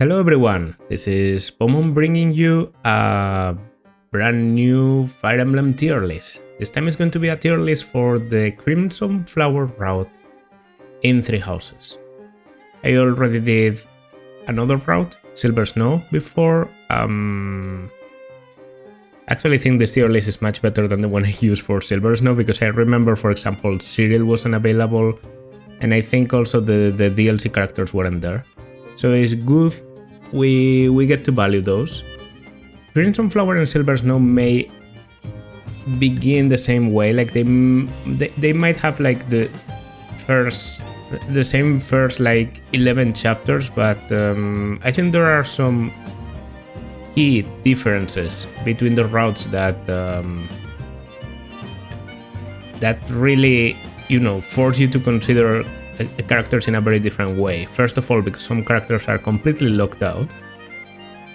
Hello everyone, this is Pomon bringing you a brand new Fire Emblem tier list. This time it's going to be a tier list for the Crimson Flower route in 3 houses. I already did another route, Silver Snow, before. Actually, I think this tier list is much better than the one I used for Silver Snow, because I remember, for example, Cyril wasn't available, and I think also the DLC characters weren't there. So it's good we get to value those. Crimson Flower and Silver Snow may begin the same way, like they might have like the same first like 11 chapters, but I think there are some key differences between the routes that really, force you to consider characters in a very different way. First of all, because some characters are completely locked out,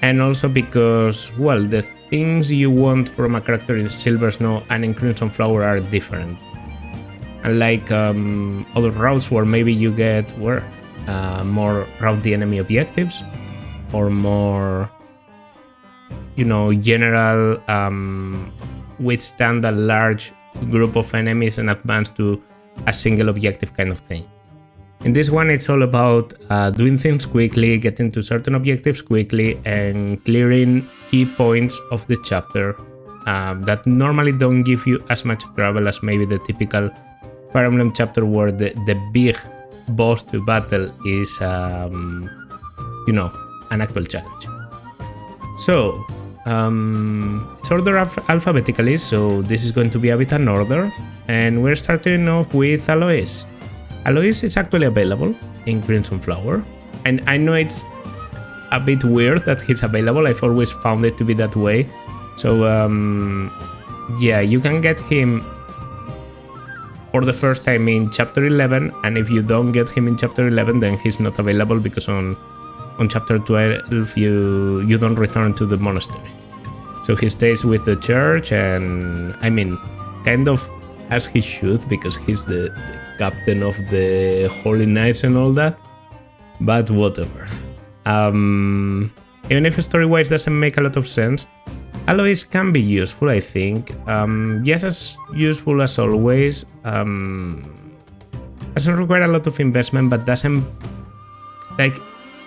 and also because, well, the things you want from a character in Silver Snow and in Crimson Flower are different. Unlike other routes where maybe you get more route the enemy objectives, or more, general withstand a large group of enemies and advance to a single objective kind of thing. In this one, it's all about doing things quickly, getting to certain objectives quickly, and clearing key points of the chapter that normally don't give you as much travel as maybe the typical Fire Emblem chapter, where the big boss to battle is, an actual challenge. So, it's ordered alphabetically, so this is going to be a bit unordered, and we're starting off with Alois. Alois is actually available in Crimson Flower, and I know it's a bit weird that he's available. I've always found it to be that way. So yeah, you can get him for the first time in chapter 11, and if you don't get him in chapter 11, then he's not available, because on chapter 12 you don't return to the monastery. So he stays with the church, and I mean, kind of as he should, because he's the captain of the Holy Knights and all that, but whatever. Even if story-wise doesn't make a lot of sense, Alois can be useful, I think. Yes, as useful as always. Doesn't require a lot of investment, but doesn't, like,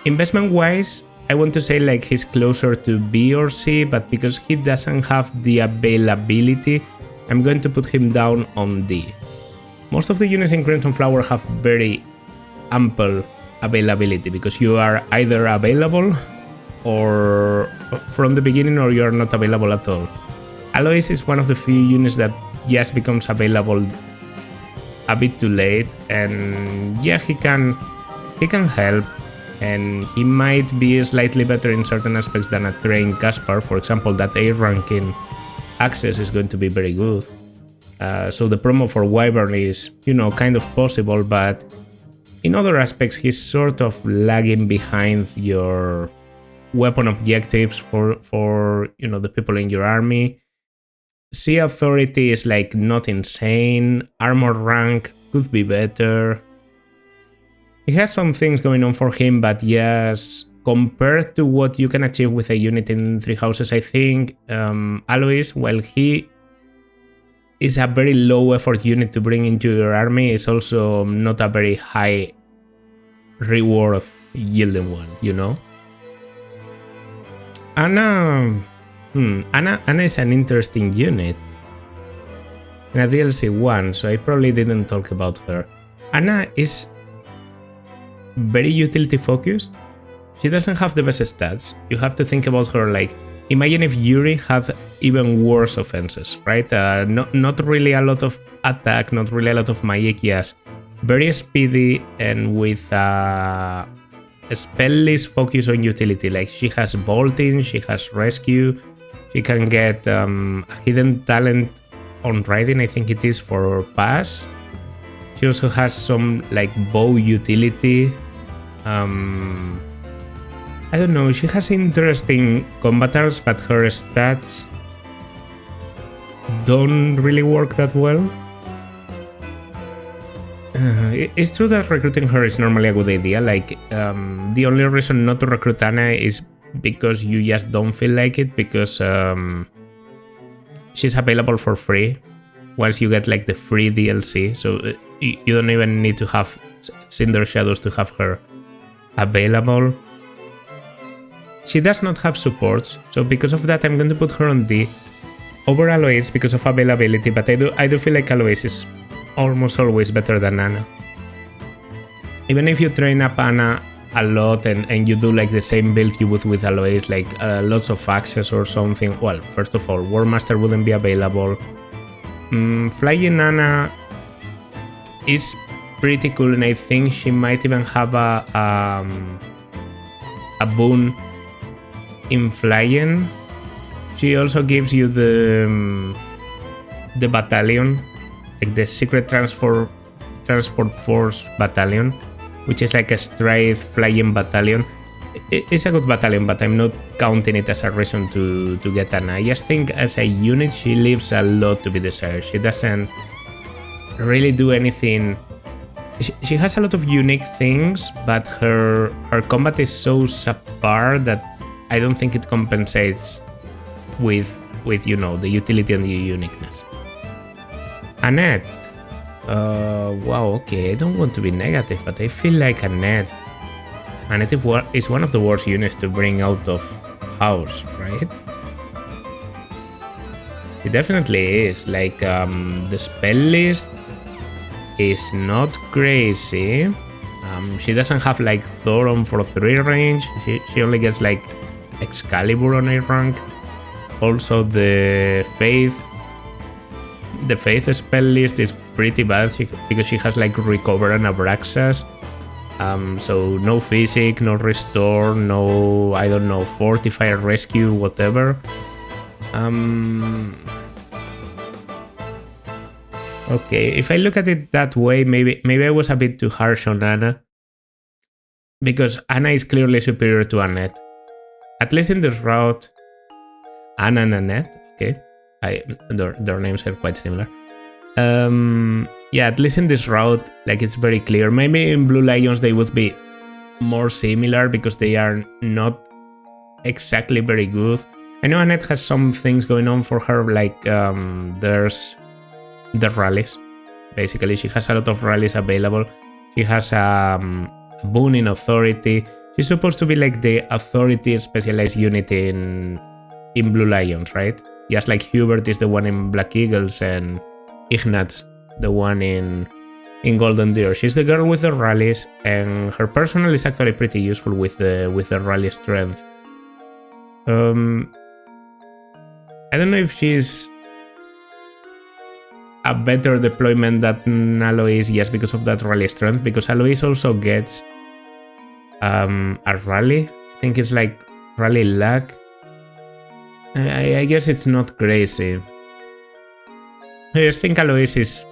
investment-wise, I want to say like he's closer to B or C, but because he doesn't have the availability, I'm going to put him down on D. Most of the units in Crimson Flower have very ample availability, because you are either available or from the beginning, or you are not available at all. Alois is one of the few units that just becomes available a bit too late, and yeah, he can help, and he might be slightly better in certain aspects than a trained Caspar. For example, that A ranking access is going to be very good. So the promo for Wyvern is, kind of possible, but in other aspects he's sort of lagging behind your weapon objectives for the people in your army. C authority is like not insane. Armor rank could be better. He has some things going on for him, but yes, compared to what you can achieve with a unit in 3 houses, I think Alois, while he is a very low effort unit to bring into your army, is also not a very high reward yielding one, Anna is an interesting unit in a DLC 1, so I probably didn't talk about her. Anna is very utility focused. She doesn't have the best stats. You have to think about her like, imagine if Yuri had even worse offenses, right? Not really a lot of attack, not really a lot of magic, yes. Very speedy, and with a spell list focus on utility. Like, she has bolting, she has rescue, she can get a hidden talent on riding, I think it is, for pass. She also has some like bow utility. I don't know, she has interesting combatants, but her stats don't really work that well. it's true that recruiting her is normally a good idea. Like, the only reason not to recruit Anna is because you just don't feel like it, because she's available for free once you get like the free DLC. So you don't even need to have Cinder Shadows to have her available. She does not have supports, so because of that I'm going to put her on D over Alois because of availability, but I do feel like Alois is almost always better than Anna. Even if you train up Anna a lot and you do like the same build you would with Alois, like lots of access or something, well, first of all, War Master wouldn't be available. Flying Anna is pretty cool, and I think she might even have a boon in flying. She also gives you the battalion, like the secret transport force battalion, which is like a straight flying battalion. It's a good battalion, but I'm not counting it as a reason to get Anna. I just think as a unit she leaves a lot to be desired. She doesn't really do anything. She has a lot of unique things, but her combat is so subpar that I don't think it compensates with you know, the utility and the uniqueness. Annette. Wow, okay, I don't want to be negative, but I feel like Annette is one of the worst units to bring out of house, right? It definitely is. Like, the spell list is not crazy. She doesn't have like Thoron for 3 range. She only gets like Excalibur on 8 rank. Also, the Faith spell list is pretty bad because she has like Recover and Abraxas. So no Physic, no Restore, no, I don't know, Fortify, Rescue, whatever. Okay, if I look at it that way, maybe I was a bit too harsh on Anna, because Anna is clearly superior to Annette. At least in this route, Anna and Annette, okay, their names are quite similar. Yeah, at least in this route, like, it's very clear. Maybe in Blue Lions they would be more similar because they are not exactly very good. I know Annette has some things going on for her, like there's the rallies. Basically, she has a lot of rallies available. She has a boon in authority. She's supposed to be like the authority specialized unit in Blue Lions, right? Just like Hubert is the one in Black Eagles and Ignatz the one in Golden Deer. She's the girl with the rallies, and her personal is actually pretty useful with the rally strength. I don't know if she's a better deployment than Alois just because of that rally strength, because Alois also gets a rally. I think it's like rally luck. I guess it's not crazy. I just think Alois is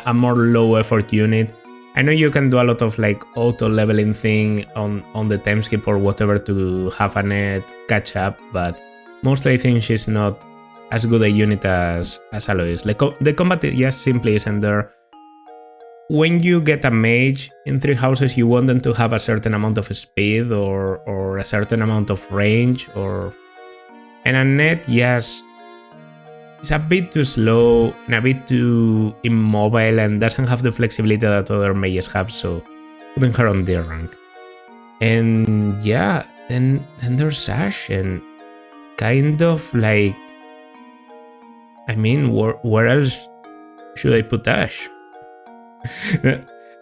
a more low effort unit. I know you can do a lot of like auto leveling thing on the time skip or whatever to have Annette catch up, but mostly I think she's not as good a unit as Alois. Like, the combat just simply isn't there. When you get a mage in 3 houses, you want them to have a certain amount of speed or a certain amount of range, and Annette, yes, it's a bit too slow and a bit too immobile and doesn't have the flexibility that other mages have, so putting her on their rank. And yeah, then there's Ashe, and kind of like, I mean, where else should I put Ashe?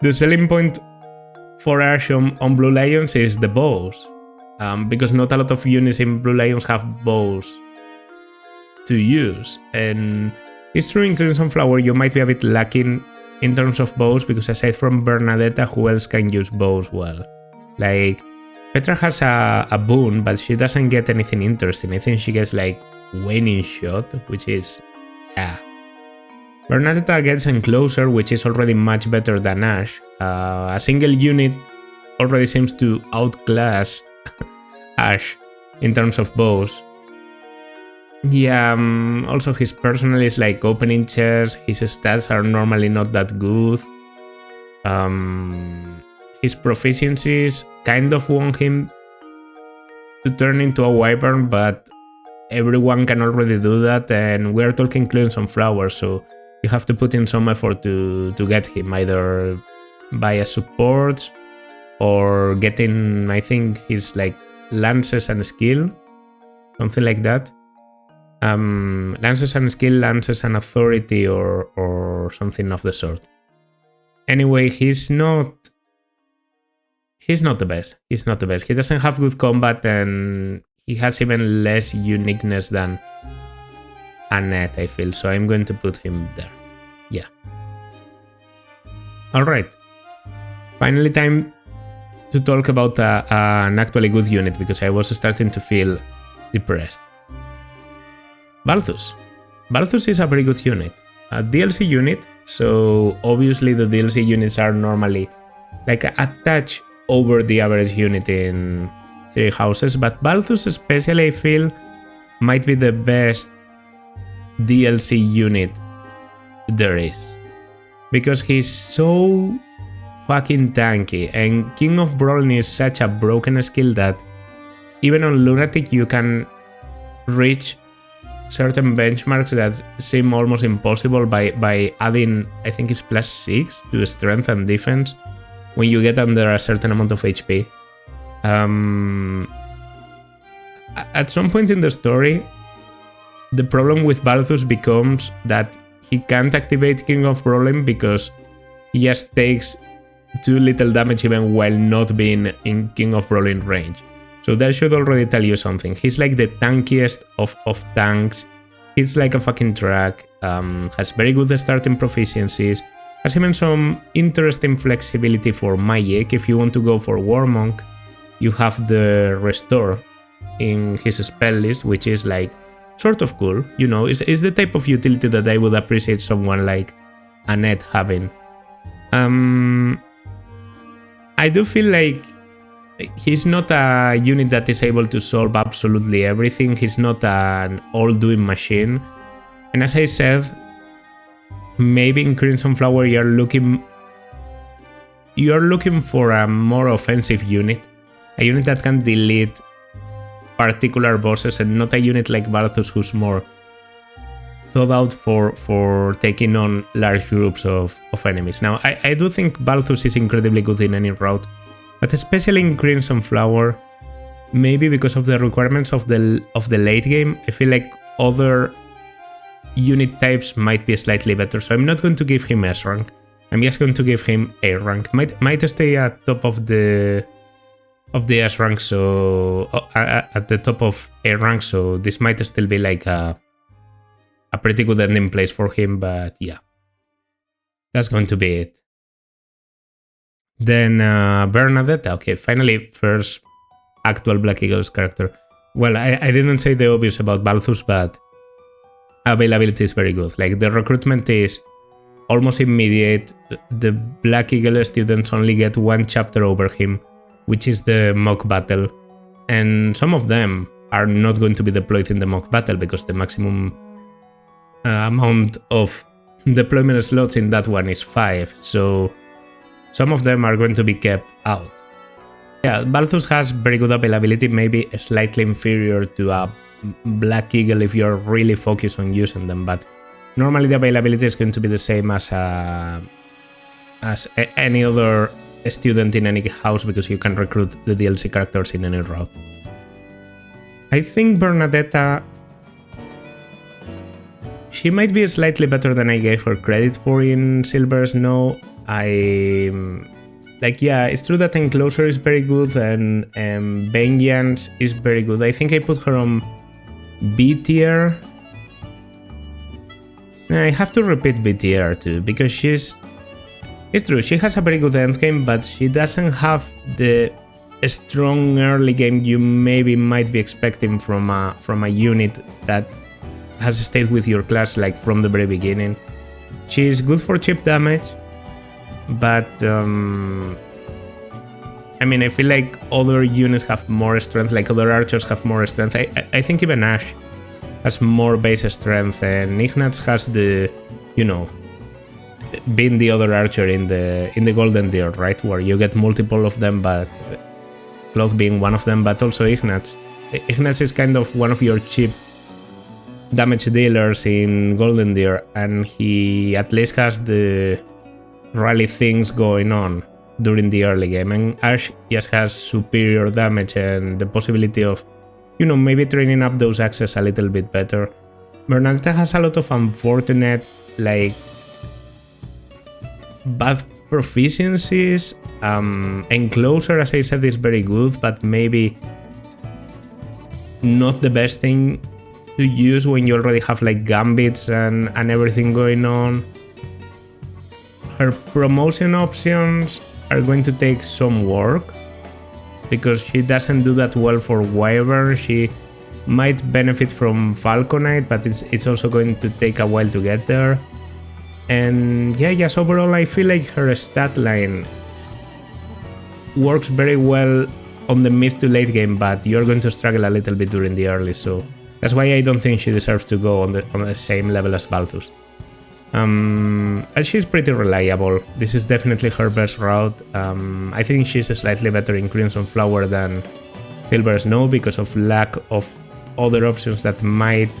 The selling point for Ashe on Blue Lions is the bows, because not a lot of units in Blue Lions have bows to use, and it's true in Crimson Flower you might be a bit lacking in terms of bows, because aside from Bernadetta, who else can use bows well? Like, Petra has a boon, but she doesn't get anything interesting. I think she gets like waning shot, which is, yeah. Bernadetta gets Enclosure, which is already much better than Ashe. A single unit already seems to outclass Ashe in terms of bows. Yeah, also his personal is like opening chests, his stats are normally not that good. His proficiencies kind of want him to turn into a wyvern, but everyone can already do that, and we're talking Crimson Flower, so you have to put in some effort to get him, either via support or getting, I think, his like lances and skill, something like that. Lances and skill, lances and authority, or something of the sort. Anyway, he's not the best. He's not the best. He doesn't have good combat, and he has even less uniqueness than Annette, I feel. So I'm going to put him there. Yeah. Alright. Finally time to talk about an actually good unit, because I was starting to feel depressed. Balthus. Balthus is a very good unit. A DLC unit, so obviously the DLC units are normally like a touch over the average unit in Three Houses, but Balthus especially I feel might be the best DLC unit there is. Because he's so fucking tanky, and King of Brawling is such a broken skill that even on Lunatic you can reach certain benchmarks that seem almost impossible by adding, I think it's +6 to strength and defense when you get under a certain amount of HP. At some point in the story, the problem with Balthus becomes that he can't activate King of Brawling because he just takes too little damage even while not being in King of Brawling range. So that should already tell you something. He's like the tankiest of tanks. He's like a fucking truck. Has very good starting proficiencies. Has even some interesting flexibility for magic. If you want to go for War Monk, you have the Restore in his spell list, which is like sort of cool. You know, it's the type of utility that I would appreciate someone like Annette having. I do feel like he's not a unit that is able to solve absolutely everything. He's not an all-doing machine. And as I said, maybe in Crimson Flower you're looking for a more offensive unit. A unit that can delete particular bosses, and not a unit like Balthus who's more thought out for taking on large groups of enemies. Now, I do think Balthus is incredibly good in any route, but especially in Crimson Flower, maybe because of the requirements of the late game, I feel like other unit types might be slightly better. So I'm not going to give him S rank. I'm just going to give him A rank. Might stay at top of the S rank, so at the top of A rank. So this might still be like a pretty good ending place for him. But yeah, that's going to be it. Then Bernadetta. Okay, finally, first actual Black Eagles character. Well, I didn't say the obvious about Balthus, but availability is very good. Like, the recruitment is almost immediate. The Black Eagle students only get one chapter over him, which is the mock battle. And some of them are not going to be deployed in the mock battle because the maximum amount of deployment slots in that one is 5. So some of them are going to be kept out. Yeah, Balthus has very good availability, maybe slightly inferior to a Black Eagle if you're really focused on using them, but normally the availability is going to be the same as any other student in any house, because you can recruit the DLC characters in any route. I think Bernadetta, she might be slightly better than I gave her credit for in Silver Snow. Yeah, it's true that Enclosure is very good and Vengeance is very good. I think I put her on B tier. I have to repeat B tier too, because it's true, she has a very good endgame, but she doesn't have the strong early game you maybe might be expecting from a unit that has stayed with your class like from the very beginning. She is good for chip damage, but I mean, I feel like other units have more strength, like other archers have more strength. I think even Ashe has more base strength, and Ignatz has the, you know, being the other archer in the Golden Deer, right? Where you get multiple of them, but Claude being one of them, but also Ignatz. Ignatz is kind of one of your cheap damage dealers in Golden Deer, and he at least has the rally things going on during the early game, and Ashe just has superior damage and the possibility of, you know, maybe training up those axes a little bit better. Bernadetta has a lot of unfortunate, like, bad proficiencies. Enclosure, as I said, is very good, but maybe not the best thing to use when you already have like gambits and everything going on. Her promotion options are going to take some work because she doesn't do that well for Wyvern. She might benefit from Falconite, but it's also going to take a while to get there. And yeah, just overall I feel like her stat line works very well on the mid to late game, but you're going to struggle a little bit during the early, so that's why I don't think she deserves to go on the same level as Balthus. And she's pretty reliable. This is definitely her best route. I think she's slightly better in Crimson Flower than Silver Snow because of lack of other options that might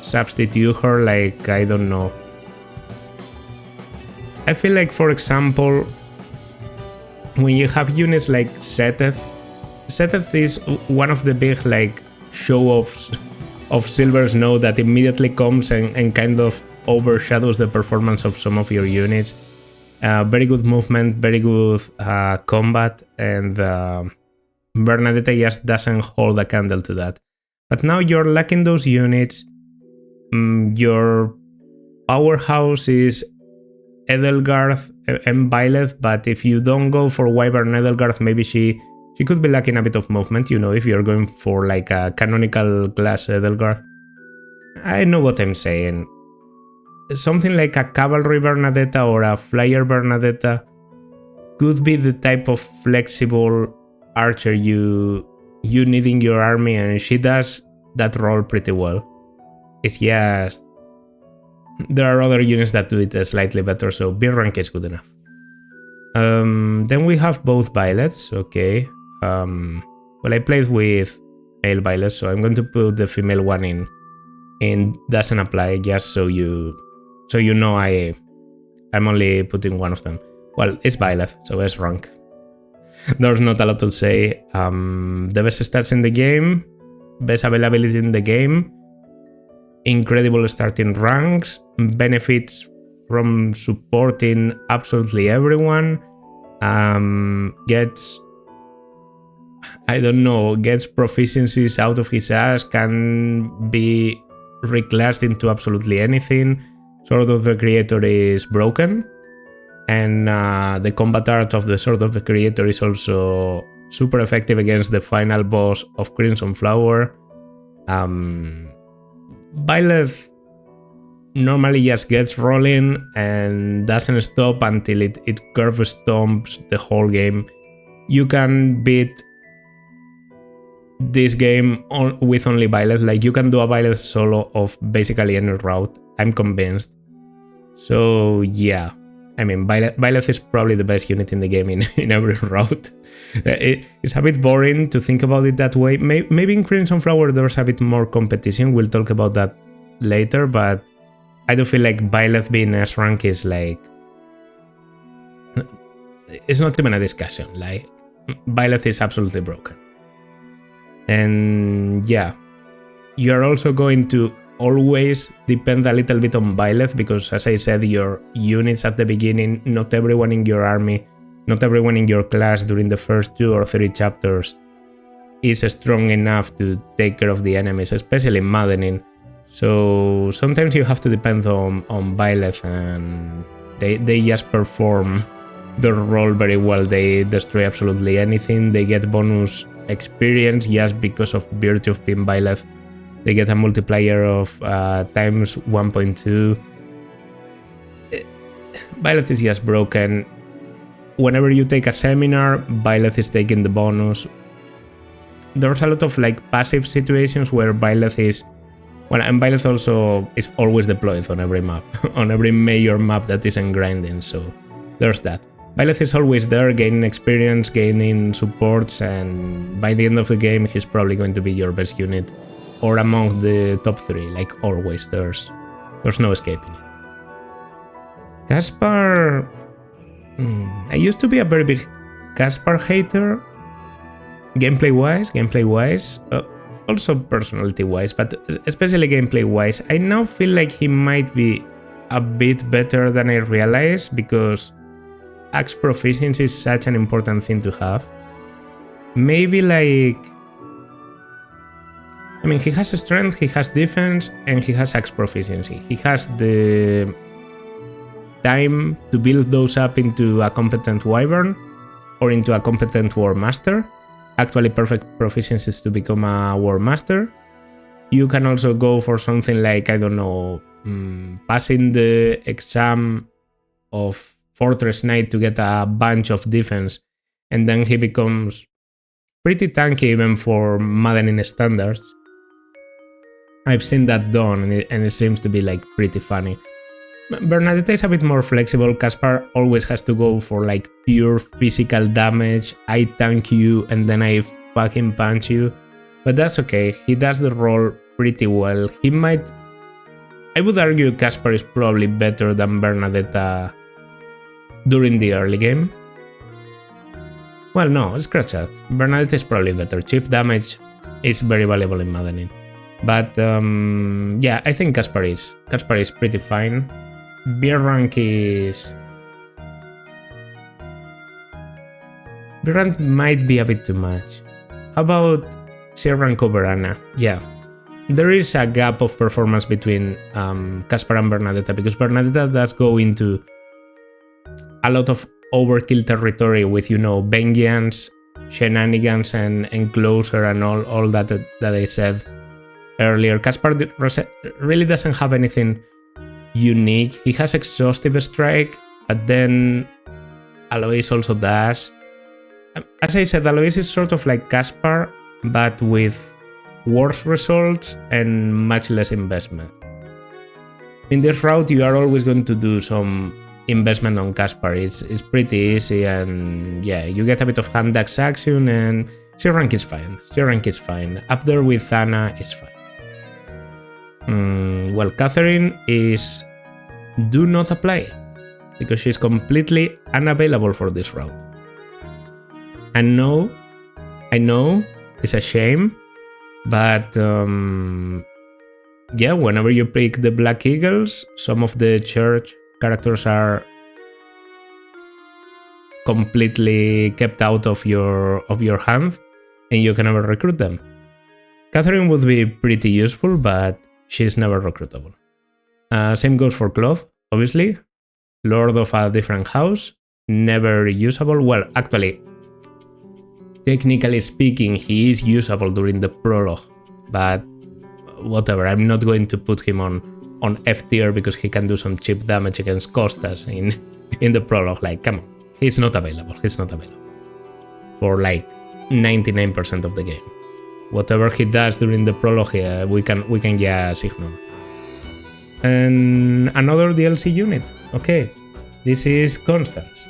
substitute her, like, I don't know. I feel like, for example, when you have units like Seteth is one of the big like show-offs of Silver Snow that immediately comes and kind of overshadows the performance of some of your units. Very good movement, very good combat, and Bernadetta just doesn't hold a candle to that. But now you're lacking those units. Your powerhouse is Edelgard and Byleth, but if you don't go for Wyvern Edelgard, maybe she could be lacking a bit of movement, you know, if you're going for like a canonical class Edelgard. I know what I'm saying. Something like a Cavalry Bernadetta or a Flyer Bernadetta could be the type of flexible archer you need in your army, and she does that role pretty well. It's just there are other units that do it slightly better, so B rank is good enough. Then we have both Byleths, okay. Well, I played with male Byleth, so I'm going to put the female one in doesn't apply, just so you know I'm only putting one of them. Well, it's Byleth, so S rank. There's not a lot to say. The best stats in the game, best availability in the game, incredible starting ranks, benefits from supporting absolutely everyone, gets proficiencies out of his ass, can be reclassed into absolutely anything. Sword of the Creator is broken, and the combat art of the Sword of the Creator is also super effective against the final boss of Crimson Flower. Byleth normally just gets rolling and doesn't stop until it curve stomps the whole game. You can beat this game with only Byleth, like you can do a Byleth solo of basically any route, I'm convinced. So yeah, I mean, Byleth is probably the best unit in the game in every route. It's a bit boring to think about it that way. Maybe in Crimson Flower there's a bit more competition, we'll talk about that later, but I do feel like Byleth being S rank is like, it's not even a discussion, like Byleth is absolutely broken. And yeah, you're also going to always depend a little bit on Byleth because, as I said, your units at the beginning, not everyone in your army, not everyone in your class during the first 2 or 3 chapters is strong enough to take care of the enemies, especially maddening. So sometimes you have to depend on Byleth, and they just perform their role very well. They destroy absolutely anything. They get bonus experience just because of virtue of being Byleth. They get a multiplier of times 1.2. Byleth is just broken. Whenever you take a seminar, Byleth is taking the bonus. There's a lot of like passive situations where Byleth is Well, and Byleth also is always deployed on every map, on every major map that isn't grinding, so there's that. Byleth is always there, gaining experience, gaining supports, and by the end of the game, he's probably going to be your best unit, or among the top 3, like always. There's no escaping it. Caspar... I used to be a very big Caspar hater, gameplay-wise, also personality-wise, but especially gameplay-wise. I now feel like he might be a bit better than I realized, because axe proficiency is such an important thing to have. Maybe like... I mean, he has strength, he has defense, and he has axe proficiency. He has the time to build those up into a competent wyvern or into a competent war master. Actually, perfect proficiencies to become a war master. You can also go for something like, I don't know, passing the exam of Fortress Knight to get a bunch of defense, and then he becomes pretty tanky even for maddening standards. I've seen that done, and it seems to be like pretty funny. Bernadetta is a bit more flexible. Caspar always has to go for like pure physical damage. I tank you and then I fucking punch you. But that's okay, he does the role pretty well. He might... I would argue Caspar is probably better than Bernadetta during the early game. Well, no, scratch that. Bernadetta is probably better. Chip damage is very valuable in maddening. But yeah, I think Caspar is pretty fine. Beer rank might be a bit too much. How about C rank over Anna? Yeah, there is a gap of performance between Caspar and Bernadetta, because Bernadetta does go into a lot of overkill territory with, you know, vengeance, shenanigans, and closer, and all that I said earlier. Caspar really doesn't have anything unique. He has exhaustive strike, but then Alois also does. As I said, Alois is sort of like Caspar, but with worse results and much less investment. In this route, you are always going to do some investment on Caspar. It's pretty easy, and yeah, you get a bit of hand axe action, and C rank is fine. C rank is fine. Up there with Anna is fine. Well, Catherine is do not apply, because she's completely unavailable for this route. And no, I know it's a shame, but yeah, whenever you pick the Black Eagles, some of the church characters are completely kept out of your hand, and you can never recruit them. Catherine would be pretty useful, but she's never recruitable. Same goes for Claude, obviously. Lord of a different house, never usable. Well, actually, technically speaking, he is usable during the prologue, but whatever, I'm not going to put him on F tier because he can do some cheap damage against Costas in the prologue. Like, come on, he's not available. For like 99% of the game. Whatever he does during the prologue, yeah, we can just ignore. And another DLC unit. Okay, this is Constance.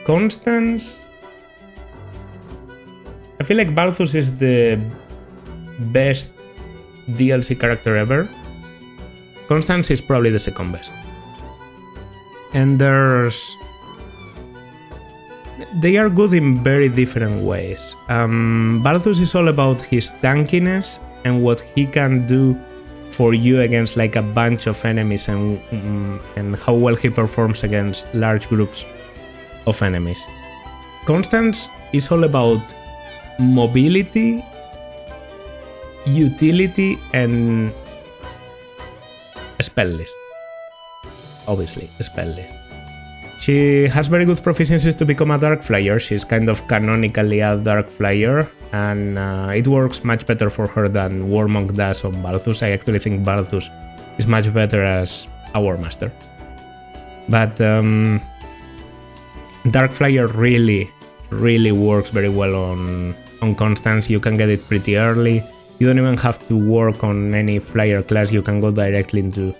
Constance, I feel like Balthus is the best DLC character ever. Constance is probably the second best. And they are good in very different ways. Balthus is all about his tankiness and what he can do for you against like a bunch of enemies, and how well he performs against large groups of enemies. Constance is all about mobility, utility, and spell list. Obviously, spell list. She has very good proficiencies to become a Dark Flyer. She's kind of canonically a Dark Flyer, and it works much better for her than Warmonk does on Balthus. I actually think Balthus is much better as a War Master. But Dark Flyer really works very well on Constance. You can get it pretty early. You don't even have to work on any flyer class, you can go directly into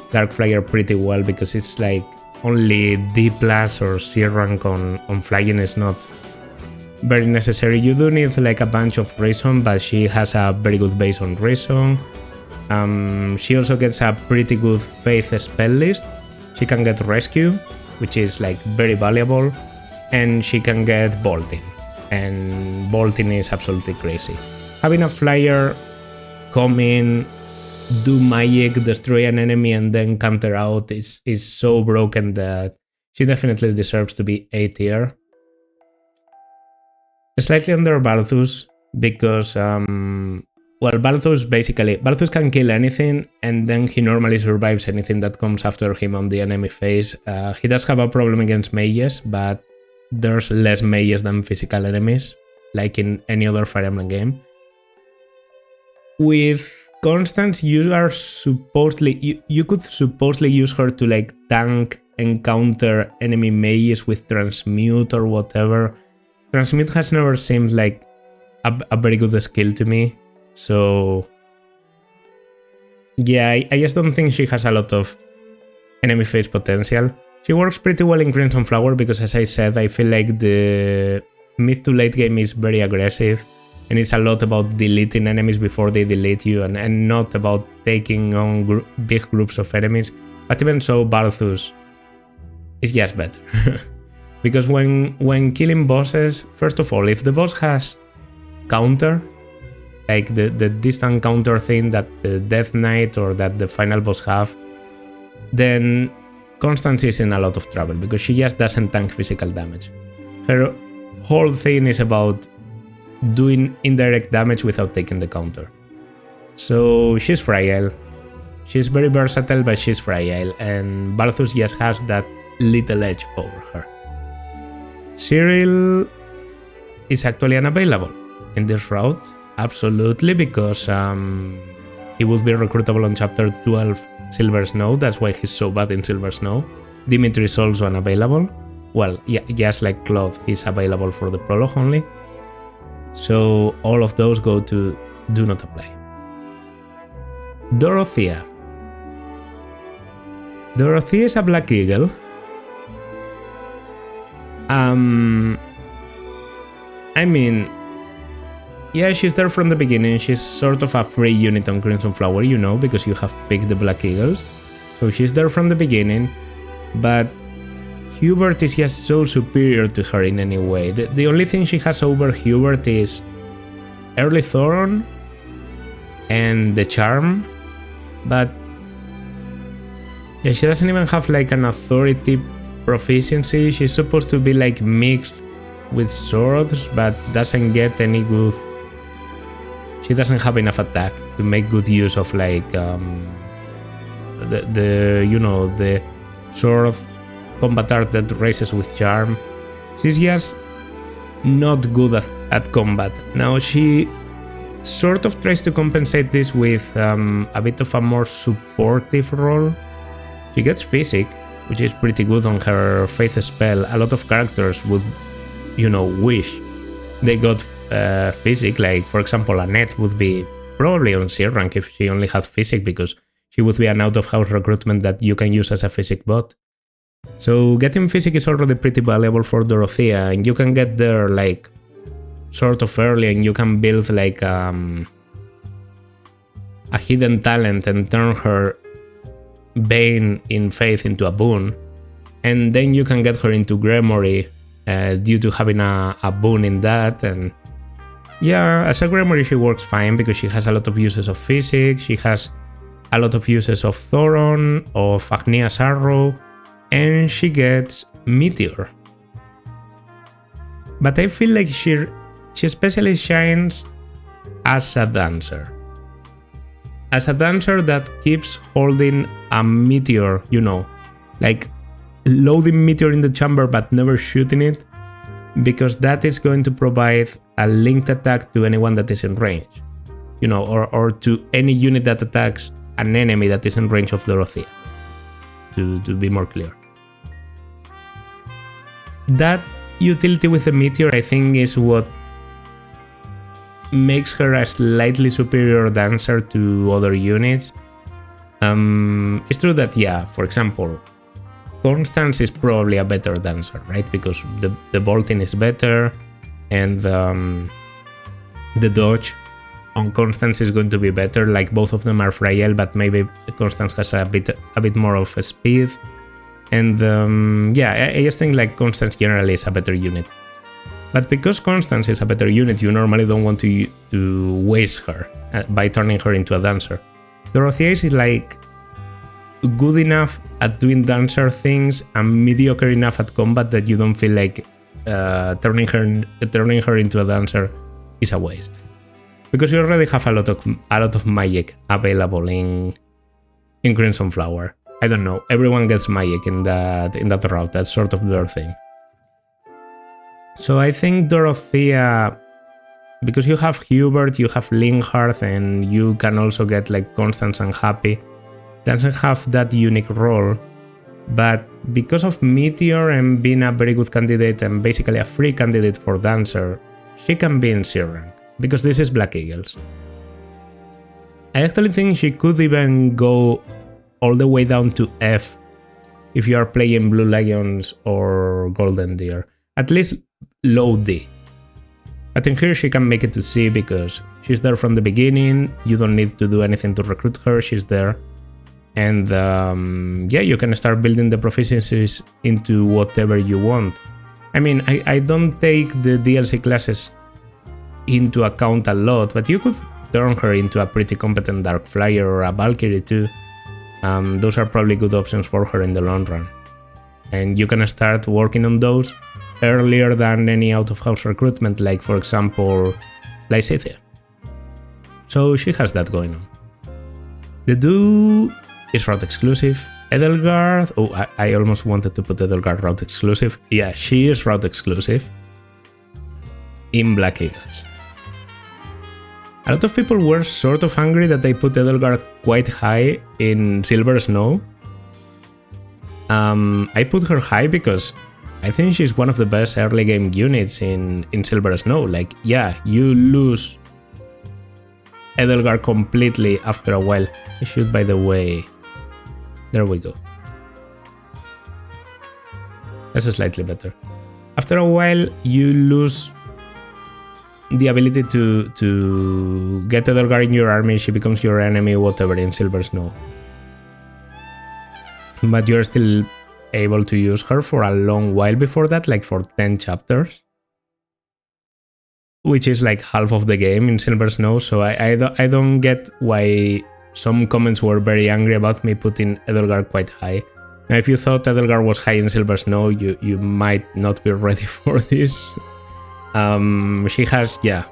Dark Flyer pretty well because it's like only D plus or C rank on flying is not very necessary. You do need like a bunch of reason, but she has a very good base on reason. She also gets a pretty good faith spell list. She can get rescue, which is like very valuable, and she can get bolting, and bolting is absolutely crazy. Having a flyer come in, do magic, destroy an enemy, and then counter out is so broken that she definitely deserves to be A tier. Slightly under Balthus because, Balthus can kill anything, and then he normally survives anything that comes after him on the enemy phase. He does have a problem against mages, but there's less mages than physical enemies, like in any other Fire Emblem game. With Constance, you could supposedly use her to like tank and counter enemy mages with transmute or whatever. Transmute has never seemed like a very good skill to me, so yeah, I just don't think she has a lot of enemy phase potential. She works pretty well in Crimson Flower because, as I said, I feel like the mid to late game is very aggressive, and it's a lot about deleting enemies before they delete you, and not about taking on big groups of enemies. But even so, Balthus is just better. Because when killing bosses, first of all, if the boss has counter, like the distant counter thing that the Death Knight or that the final boss have, then Constance is in a lot of trouble because she just doesn't tank physical damage. Her whole thing is about doing indirect damage without taking the counter. So she's fragile. She's very versatile, but she's fragile, and Balthus just has that little edge over her. Cyril is actually unavailable in this route, absolutely, because he would be recruitable on chapter 12 Silver Snow, that's why he's so bad in Silver Snow. Dimitri is also unavailable. Well, yeah, just like Claude, he's available for the prologue only. So all of those go to do not apply. Dorothea. Dorothea is a Black Eagle. I mean, yeah, she's there from the beginning. She's sort of a free unit on Crimson Flower, you know, because you have picked the Black Eagles. So she's there from the beginning, but Hubert is just so superior to her in any way. The only thing she has over Hubert is early Thoron and the charm, but yeah, she doesn't even have like an authority proficiency. She's supposed to be like mixed with swords, but doesn't get any good. She doesn't have enough attack to make good use of like the sword combat art that races with charm. She's just not good at combat. Now she sort of tries to compensate this with a bit of a more supportive role. She gets physic, which is pretty good on her faith spell. A lot of characters would, wish they got physic. Like, for example, Annette would be probably on C rank if she only had physic, because she would be an out-of-house recruitment that you can use as a physic bot. So getting physic is already pretty valuable for Dorothea, and you can get there like sort of early, and you can build like a hidden talent and turn her Bane in Faith into a boon, and then you can get her into Gremory due to having a boon in that. And yeah, as a Gremory she works fine because she has a lot of uses of physics, she has a lot of uses of Thoron, of Agnia's Arrow, and she gets Meteor. But I feel like she especially shines as a dancer. As a dancer that keeps holding a meteor, like loading meteor in the chamber but never shooting it, because that is going to provide a linked attack to anyone that is in range, or to any unit that attacks an enemy that is in range of Dorothea, to be more clear. That utility with the meteor, I think, is what makes her a slightly superior dancer to other units. It's true that, yeah, for example, Constance is probably a better dancer, right? Because the bolting is better, and the dodge on Constance is going to be better. Like, both of them are frail, but maybe Constance has a bit more of a speed. And yeah, I just think like Constance generally is a better unit. But because Constance is a better unit, you normally don't want to waste her by turning her into a dancer. Dorothea is like good enough at doing dancer things and mediocre enough at combat that you don't feel like turning her into a dancer is a waste. Because you already have a lot of magic available in Crimson Flower. I don't know, everyone gets magic in that route, that's sort of their thing. So I think Dorothea, because you have Hubert, you have Linhardt, and you can also get like Constance and Hapi, doesn't have that unique role, but because of Meteor and being a very good candidate and basically a free candidate for dancer, she can be in C rank, because this is Black Eagles. I actually think she could even go all the way down to F if you are playing Blue Lions or Golden Deer, at least low D. I think here she can make it to C because she's there from the beginning, you don't need to do anything to recruit her, she's there. And yeah, you can start building the proficiencies into whatever you want. I mean, I don't take the DLC classes into account a lot, but you could turn her into a pretty competent Dark Flyer or a Valkyrie too. Those are probably good options for her in the long run. And you can start working on those earlier than any out-of-house recruitment, like for example, Lysithea. So she has that going on. The Do is route exclusive. Edelgard, oh, I almost wanted to put Edelgard route exclusive. Yeah, she is route exclusive in Black Eagles. A lot of people were sort of angry that I put Edelgard quite high in Silver Snow. I put her high because I think she's one of the best early game units in Silver Snow. Like, yeah, you lose Edelgard completely after a while. I should, by the way... There we go. That's slightly better. After a while, you lose the ability to get Edelgard in your army, she becomes your enemy, whatever, in Silver Snow. But you're still able to use her for a long while before that, like for 10 chapters. Which is like half of the game in Silver Snow, so I don't get why some comments were very angry about me putting Edelgard quite high. Now, if you thought Edelgard was high in Silver Snow, you might not be ready for this. She has, yeah,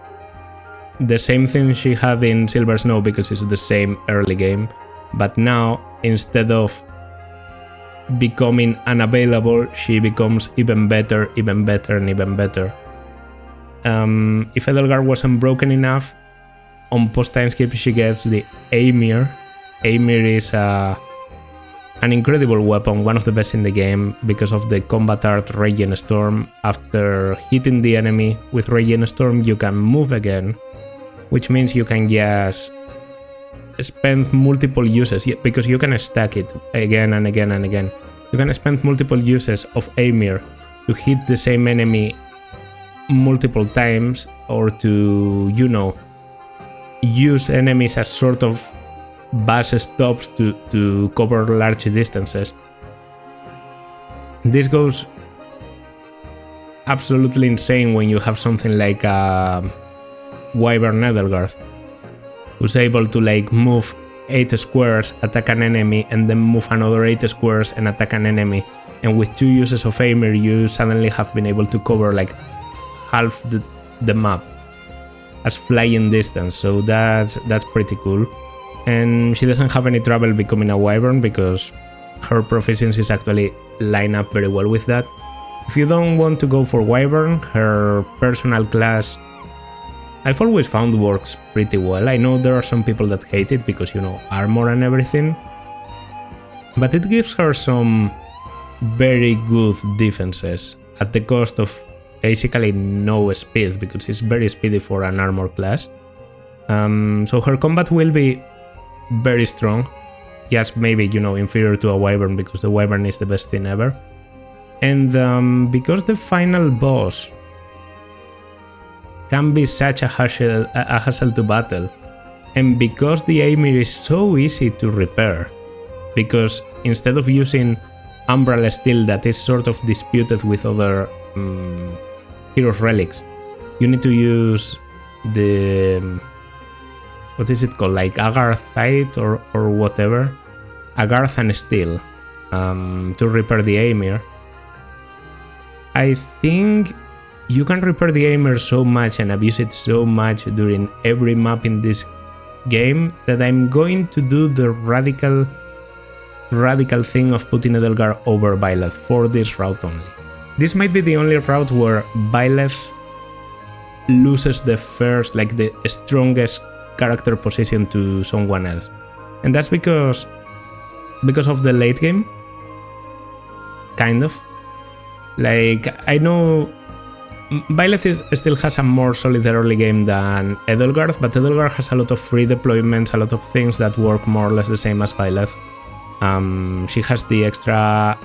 the same thing she had in Silver Snow because it's the same early game, but now, instead of becoming unavailable, she becomes even better, and even better. If Edelgard wasn't broken enough, on post-time skip she gets the Amir. Amir is an incredible weapon, one of the best in the game, because of the combat art Radiant Storm. After hitting the enemy with Radiant Storm, you can move again, which means you can just spend multiple uses, because you can stack it again and again and again. You can spend multiple uses of Amir to hit the same enemy multiple times, or to, you know, use enemies as sort of bus stops to cover large distances. This goes absolutely insane when you have something like a Wyvern Edelgard, who's able to like move 8 squares, attack an enemy, and then move another 8 squares and attack an enemy. And with 2 uses of Amir, you suddenly have been able to cover like half the map as flying distance, so that's pretty cool. And she doesn't have any trouble becoming a Wyvern because her proficiencies actually line up very well with that. If you don't want to go for Wyvern, her personal class I've always found works pretty well. I know there are some people that hate it because, you know, armor and everything, but it gives her some very good defenses at the cost of basically no speed because it's very speedy for an armor class. So her combat will be very strong. Just maybe, inferior to a wyvern because the wyvern is the best thing ever. And because the final boss can be such a hassle to battle, and because the Ymir is so easy to repair, because instead of using Umbrella Steel that is sort of disputed with other Heroes Relics, you need to use the... what is it called? Like Agarthite or whatever? Agarth and Steel to repair the Ymir. I think you can repair the Ymir so much and abuse it so much during every map in this game that I'm going to do the radical thing of putting Edelgard over Byleth for this route only. This might be the only route where Byleth loses the first, like the strongest character position to someone else. And that's because of the late game. Kind of. Like, I know Byleth still has a more solid early game than Edelgard, but Edelgard has a lot of free deployments, a lot of things that work more or less the same as Byleth. She has the extra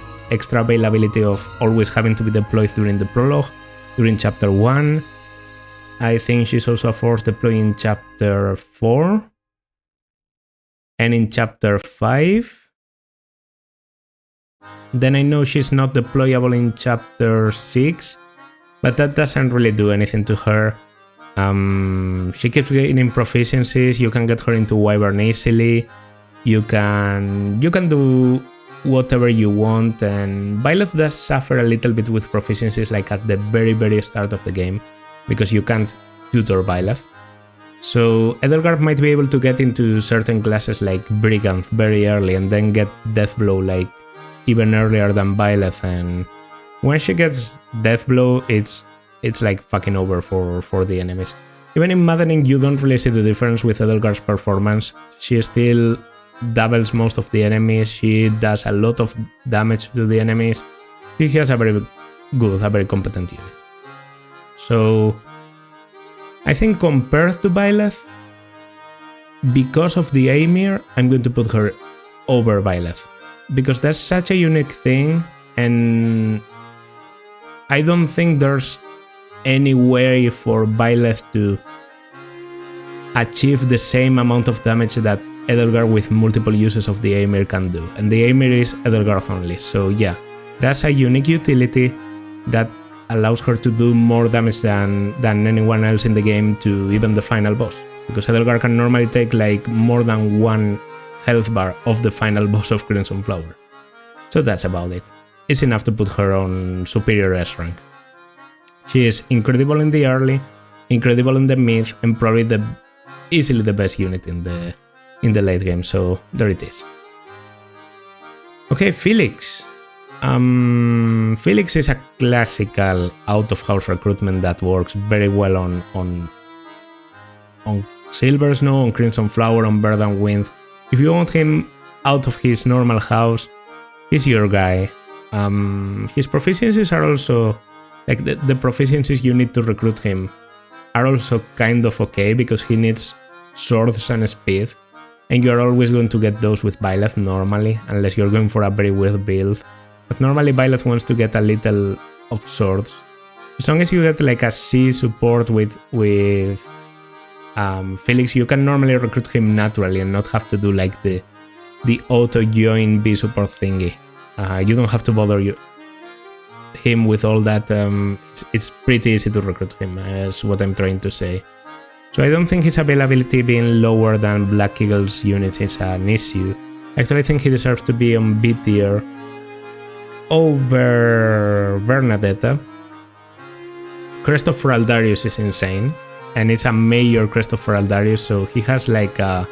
availability of always having to be deployed during the prologue, during chapter 1. I think she's also a force deploy in chapter 4 and in chapter 5. Then I know she's not deployable in chapter 6, but that doesn't really do anything to her. She keeps gaining proficiencies, you can get her into Wyvern easily, you can do whatever you want, and Byleth does suffer a little bit with proficiencies like at the very start of the game, because you can't tutor Byleth. So Edelgard might be able to get into certain classes like Brigand very early and then get Deathblow like even earlier than Byleth, and when she gets Deathblow, it's like fucking over for the enemies. Even in Maddening, you don't really see the difference with Edelgard's performance. She still doubles most of the enemies, she does a lot of damage to the enemies. She has a very competent unit. So I think compared to Byleth, because of the Ymir, I'm going to put her over Byleth. Because that's such a unique thing, and I don't think there's any way for Byleth to achieve the same amount of damage that Edelgard with multiple uses of the Ymir can do. And the Ymir is Edelgard only, so yeah, that's a unique utility that allows her to do more damage than anyone else in the game to even the final boss. Because Edelgard can normally take like more than one health bar of the final boss of Crimson Flower. So that's about it. It's enough to put her on superior S rank. She is incredible in the early, incredible in the mid, and probably easily the best unit in the late game, so there it is. Okay, Felix. Felix is a classical out-of-house recruitment that works very well on Silver Snow, on Crimson Flower, on Bird and Wind. If you want him out of his normal house, he's your guy. His proficiencies are also, like the proficiencies you need to recruit him are also kind of okay because he needs swords and speed, and you're always going to get those with Byleth normally, unless you're going for a very weird build. But normally Byleth wants to get a little of swords. As long as you get like a C support with Felix, you can normally recruit him naturally and not have to do like the auto join B support thingy. You don't have to bother him with all that. It's pretty easy to recruit him, is what I'm trying to say. So I don't think his availability being lower than Black Eagle's units is an issue. Actually, I think he deserves to be on B tier over Bernadetta. Crest of Feraldarius is insane, and it's a major Crest of Feraldarius, so he has like I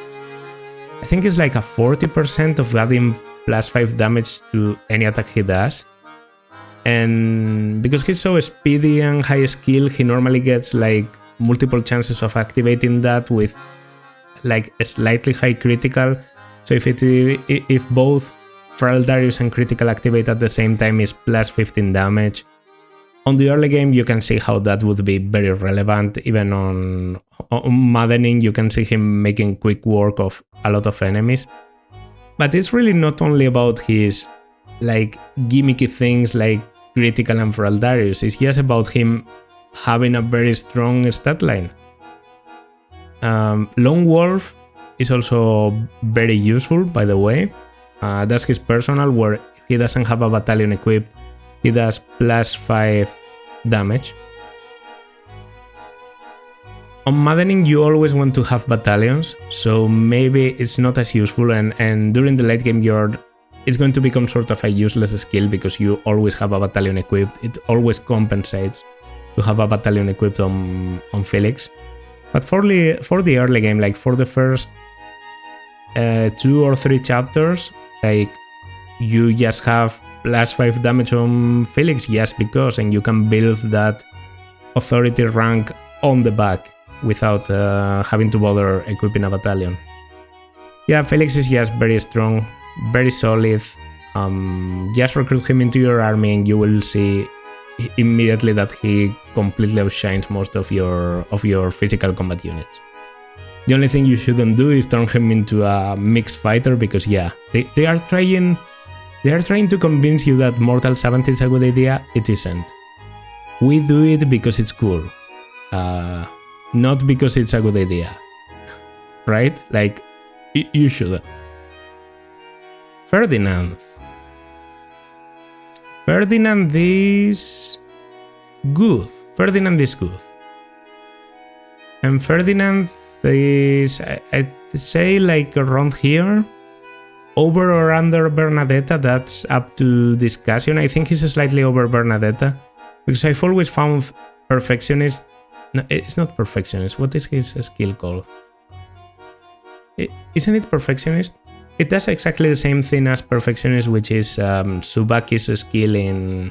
think it's like a 40% of adding +5 damage to any attack he does. And because he's so speedy and high skill, he normally gets like multiple chances of activating that with like a slightly high critical. So if both Feraldarius and critical activate at the same time is +15 damage. On the early game, you can see how that would be very relevant. Even on maddening, you can see him making quick work of a lot of enemies. But it's really not only about his like gimmicky things like critical and feral Darius. It's just about him having a very strong stat line. Lone Wolf is also very useful, by the way. That's his personal, where he doesn't have a battalion equipped. He does +5 damage. On maddening, you always want to have battalions, so maybe it's not as useful, and during the late game it's going to become sort of a useless skill because you always have a battalion equipped. It always compensates to have a battalion equipped on Felix. But for the early game, like for the first 2 or 3 chapters, like you just have +5 damage on Felix just because, and you can build that authority rank on the back without having to bother equipping a battalion. Yeah, Felix is just very strong, very solid. Just recruit him into your army and you will see immediately that he completely outshines most of your physical combat units. The only thing you shouldn't do is turn him into a mixed fighter because yeah, they are trying to convince you that Mortal 70 is a good idea. It isn't. We do it because it's cool, not because it's a good idea, right? Like you shouldn't. Ferdinand is good. And Ferdinand is, I'd say, like around here. Over or under Bernadetta, that's up to discussion. I think he's slightly over Bernadetta because I've always found Perfectionist. No, it's not Perfectionist. What is his skill called? Isn't it Perfectionist? It does exactly the same thing as Perfectionist, which is Subaki's skill in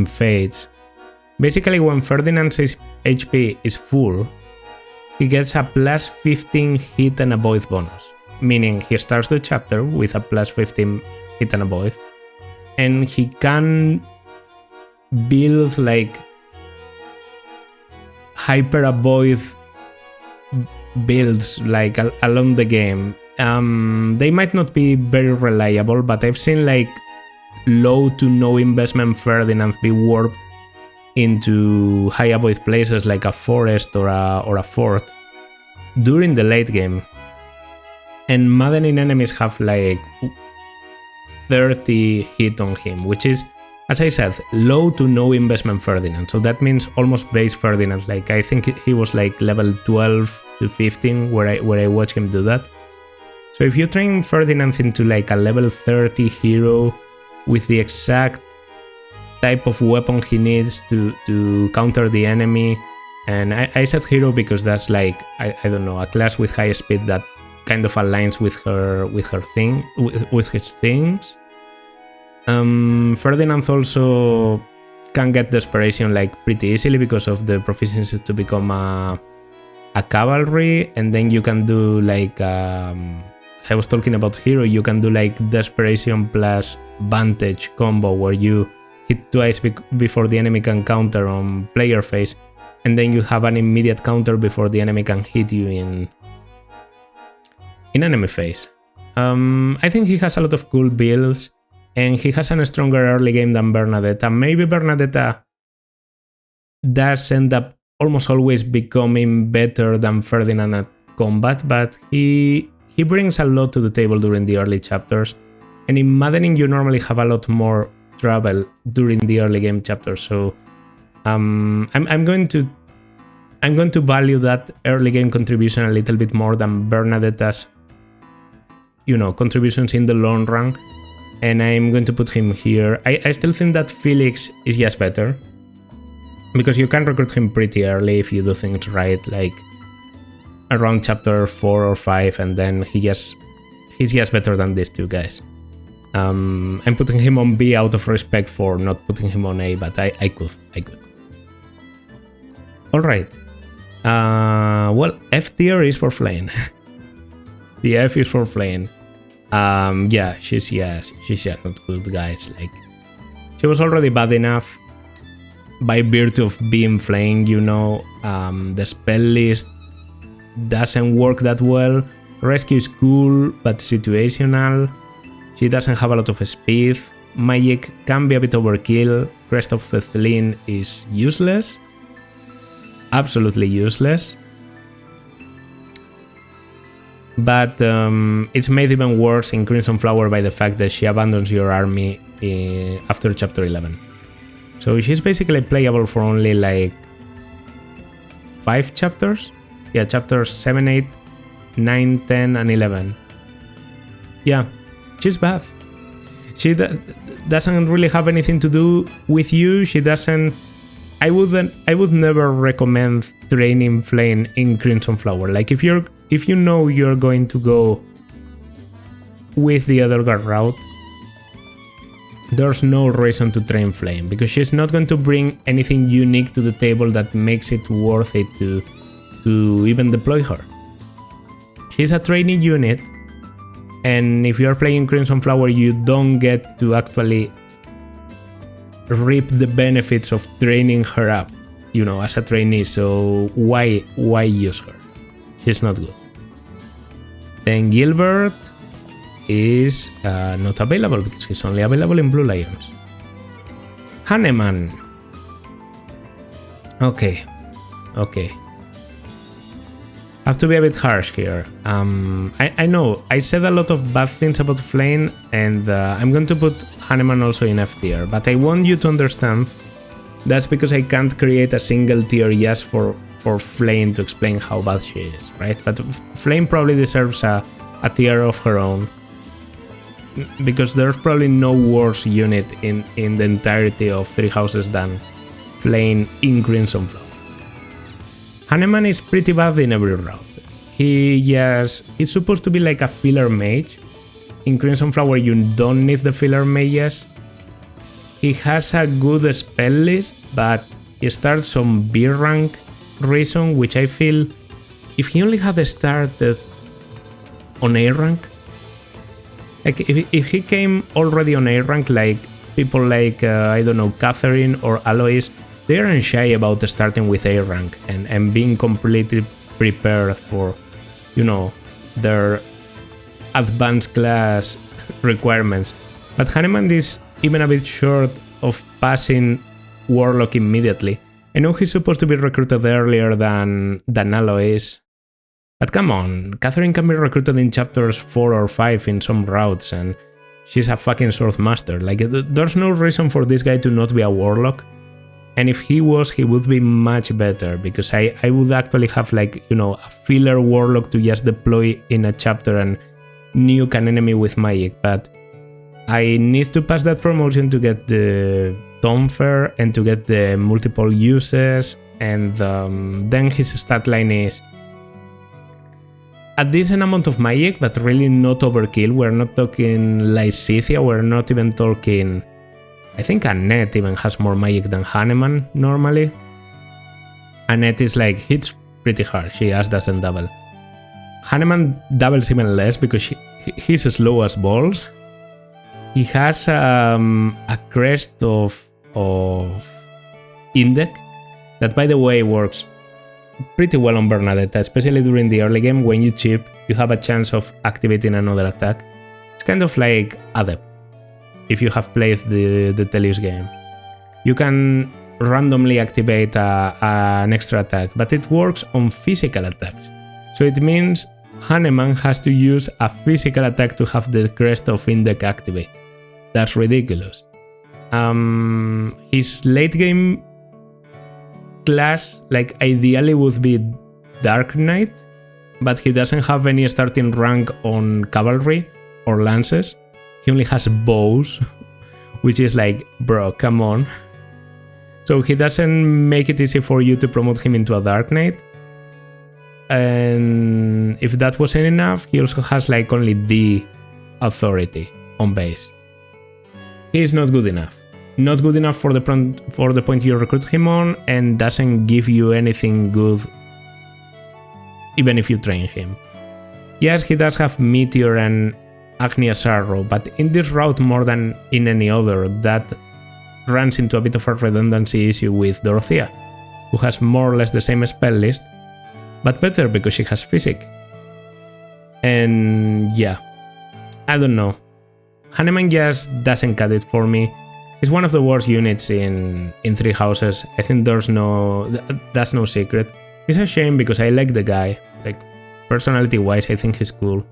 Fates. Basically, when Ferdinand's HP is full, he gets a +15 hit and avoid bonus. Meaning he starts the chapter with a +15 hit and avoid, and he can build like hyper avoid builds like along the game. They might not be very reliable, but I've seen like low to no investment Ferdinand be warped into high avoid places like a forest or a fort during the late game. And maddening enemies have like 30 hit on him, which is, as I said, low to no investment Ferdinand. So that means almost base Ferdinand. Like I think he was like level 12 to 15 where I watched him do that. So if you train Ferdinand into like a level 30 hero with the exact type of weapon he needs to counter the enemy, and I said hero because that's like I don't know, a class with high speed that kind of aligns with his things. Ferdinand also can get desperation like pretty easily because of the proficiency to become a cavalry, and then you can do like as I was talking about hero, you can do like desperation plus vantage combo where you hit twice before the enemy can counter on player phase, and then you have an immediate counter before the enemy can hit you in enemy phase. I think he has a lot of cool builds, and he has a stronger early game than Bernadetta. Maybe Bernadetta does end up almost always becoming better than Ferdinand at combat, but he brings a lot to the table during the early chapters, and in maddening you normally have a lot more trouble during the early game chapters. So I'm going to value that early game contribution a little bit more than Bernadetta's, contributions in the long run, and I'm going to put him here. I still think that Felix is just better because you can recruit him pretty early if you do things right, like around chapter 4 or 5, and then he's just better than these two guys. I'm putting him on B out of respect for not putting him on A, but I could. Alright. Well, F tier is for Flayn. The F is for Flayn. Yeah, she's just not good, guys. Like, she was already bad enough. by virtue of being Flayn, you know, the spell list doesn't work that well. Rescue is cool, but situational. She doesn't have a lot of speed. Magic can be a bit overkill. Crest of the Flayn is useless. Absolutely useless. But it's made even worse in Crimson Flower by the fact that she abandons your army after chapter 11. So she's basically playable for only like 5 chapters. Yeah, chapters 7, 8, 9, 10, and 11. Yeah, she's bad. She doesn't really have anything to do with you. She doesn't. I would never recommend training Flayn in Crimson Flower. Like if you know you're going to go with the Edelgard route, there's no reason to train Flayn, because she's not going to bring anything unique to the table that makes it worth it to even deploy her. She's a training unit, and if you're playing Crimson Flower, you don't get to actually reap the benefits of training her up, you know, as a trainee. So why use her? She's not good. Then Gilbert is not available because he's only available in Blue Lions. Hanneman. Okay. Have to be a bit harsh here. I know I said a lot of bad things about Flayn, and I'm going to put Hanneman also in F tier, but I want you to understand that's because I can't create a single tier just for Flayn to explain how bad she is, right? But Flayn probably deserves a tier of her own, because there's probably no worse unit in the entirety of Three Houses than Flayn in Crimson Flower. Hanneman is pretty bad in every route. He's supposed to be like a filler mage. In Crimson Flower you don't need the filler mages. He has a good spell list, but he starts on B rank reason, which I feel if he only had started on A rank, like if he came already on A rank, like people like I don't know, Catherine or Alois, they aren't shy about starting with A rank and being completely prepared for, you know, their advanced class requirements. But Hanneman is even a bit short of passing Warlock immediately. I know he's supposed to be recruited earlier than Alois, but come on, Catherine can be recruited in chapters 4 or 5 in some routes, and she's a fucking sword master. Like, there's no reason for this guy to not be a Warlock. And if he was, he would be much better, because I would actually have, like, you know, a filler Warlock to just deploy in a chapter and nuke an enemy with magic. But I need to pass that promotion to get the Tomfer and to get the multiple uses, and then his stat line is a decent amount of magic, but really not overkill. We're not talking Lysithea, we're not even talking... I think Annette even has more magic than Hanneman normally. Annette is like, hits pretty hard, she just doesn't double. Hanneman doubles even less because he's as slow as balls. He has a crest of Indec that, by the way, works pretty well on Bernadetta, especially during the early game. When you chip, you have a chance of activating another attack. It's kind of like Adept. If you have played the Telius game, you can randomly activate an extra attack, but it works on physical attacks. So it means Hanneman has to use a physical attack to have the crest of Indec activate. That's ridiculous. His late game class, like, ideally would be Dark Knight, but he doesn't have any starting rank on cavalry or lances. He only has bows, which is like, bro, come on. So he doesn't make it easy for you to promote him into a Dark Knight. And if that wasn't enough, he also has like only D authority on base. He is not good enough. Not good enough for the point you recruit him on, and doesn't give you anything good even if you train him. Yes, he does have Meteor and Agnias Arrow, but in this route more than in any other, that runs into a bit of a redundancy issue with Dorothea, who has more or less the same spell list, but better because she has Physic. And yeah, I don't know. Hanneman just doesn't cut it for me. He's one of the worst units in Three Houses. I think that's no secret. It's a shame because I like the guy. Like, personality-wise, I think he's cool.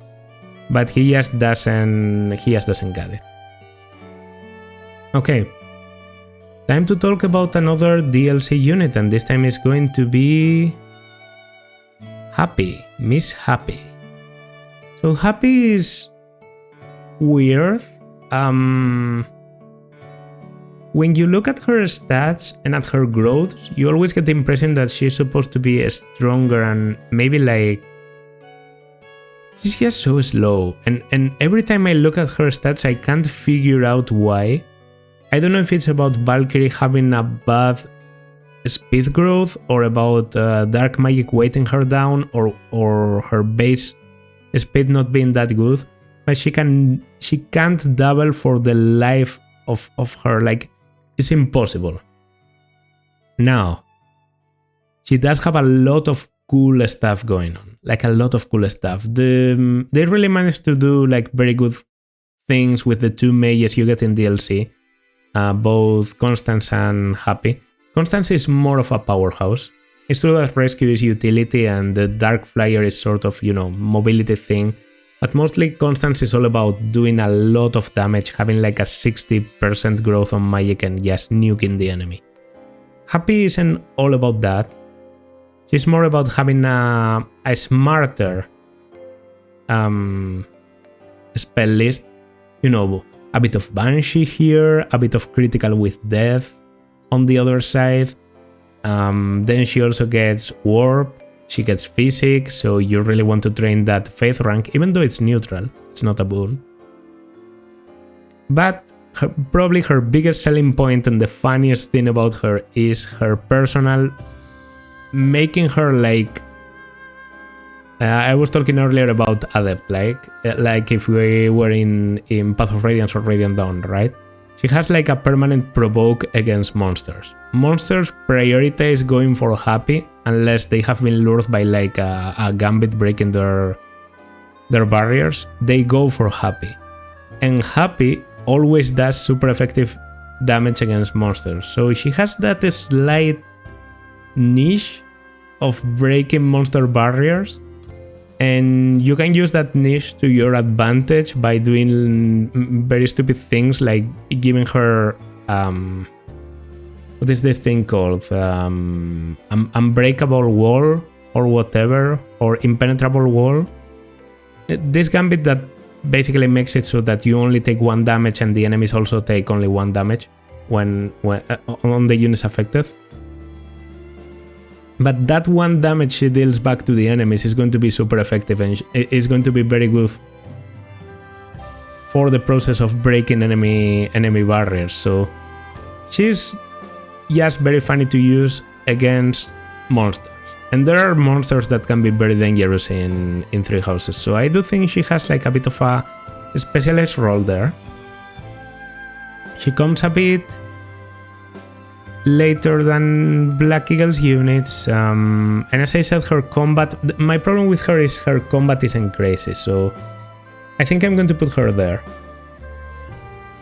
But he just doesn't get it. Okay. Time to talk about another DLC unit, and this time it's going to be Hapi, Miss Hapi. So Hapi is weird. When you look at her stats and at her growth, you always get the impression that she's supposed to be stronger and maybe like... She's just so slow, and every time I look at her stats I can't figure out why. I don't know if it's about Valkyrie having a bad speed growth or about dark magic weighting her down or her base speed not being that good, but she can't double for the life of her. Like, it's impossible. Now, she does have a lot of cool stuff going on, like a lot of cool stuff. They really managed to do like very good things with the two mages you get in DLC, both Constance and Hapi. Constance is more of a powerhouse. It's true that rescue is utility and the Dark Flyer is sort of, mobility thing, but mostly Constance is all about doing a lot of damage, having like a 60% growth on magic and just nuking the enemy. Hapi isn't all about that. She's more about having a smarter spell list. A bit of Banshee here, a bit of Critical with Death on the other side. Then she also gets Warp, she gets Physic, so you really want to train that Faith rank, even though it's neutral, it's not a boon. But probably her biggest selling point and the funniest thing about her is her personal... making her like... I was talking earlier about Adept, like if we were in Path of Radiance or Radiant Dawn, right? She has like a permanent provoke against monsters. Monsters prioritize going for Hapi unless they have been lured by like a Gambit breaking their barriers. They go for Hapi. And Hapi always does super effective damage against monsters. So she has that slight niche of breaking monster barriers, and you can use that niche to your advantage by doing very stupid things like giving her what is this thing called, unbreakable wall or whatever, or impenetrable wall. This gambit that basically makes it so that you only take 1 damage and the enemies also take only 1 damage when on the units affected. But that 1 damage she deals back to the enemies is going to be super effective and is going to be very good for the process of breaking enemy barriers. So she's just very funny to use against monsters. And there are monsters that can be very dangerous in Three Houses. So I do think she has like a bit of a specialized role there. She comes a bit later than Black Eagle's units, and as I said, her combat... My problem with her is her combat isn't crazy, so I think I'm going to put her there.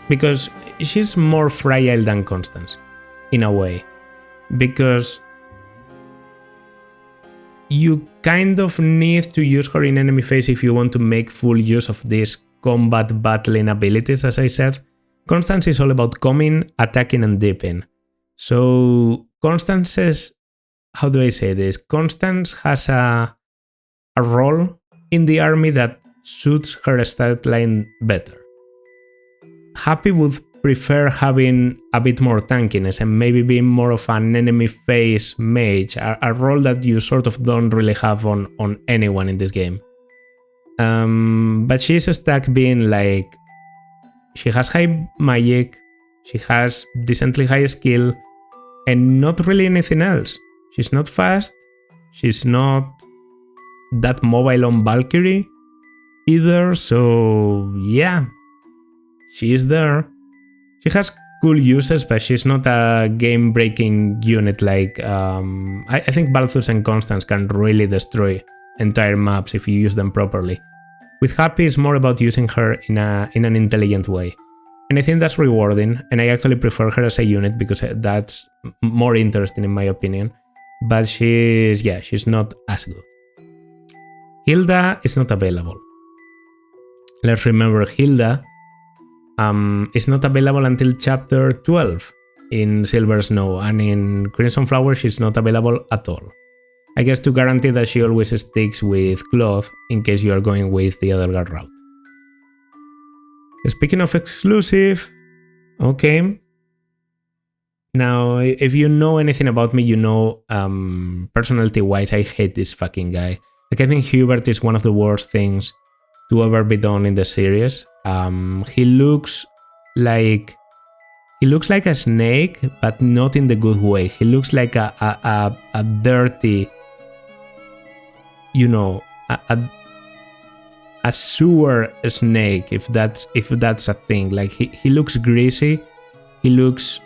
Because she's more fragile than Constance, in a way. Because you kind of need to use her in enemy phase if you want to make full use of these combat battling abilities, as I said. Constance is all about coming, attacking, and dipping. So Constance's, how do I say this? Constance has a role in the army that suits her stat line better. Hapi would prefer having a bit more tankiness and maybe being more of an enemy phase mage, a role that you sort of don't really have on anyone in this game. But she's stuck being like, she has high magic, she has decently high skill, and not really anything else. She's not fast, she's not that mobile on Valkyrie either, so yeah, she is there. She has cool uses, but she's not a game-breaking unit like... I think Balthus and Constance can really destroy entire maps if you use them properly. With Hapi, it's more about using her in an intelligent way. And I think that's rewarding, and I actually prefer her as a unit because that's more interesting in my opinion. But she's not as good. Hilda is not available. Let's remember Hilda is not available until chapter 12 in Silver Snow, and in Crimson Flower she's not available at all. I guess to guarantee that she always sticks with Claude in case you are going with the Edelgard route. Speaking of exclusive, okay. Now, if you know anything about me, you know personality-wise I hate this fucking guy. Like, I think Hubert is one of the worst things to ever be done in the series. He looks like a snake, but not in the good way. He looks like a dirty, you know, a sewer snake, if that's a thing. Like he looks greasy, he looks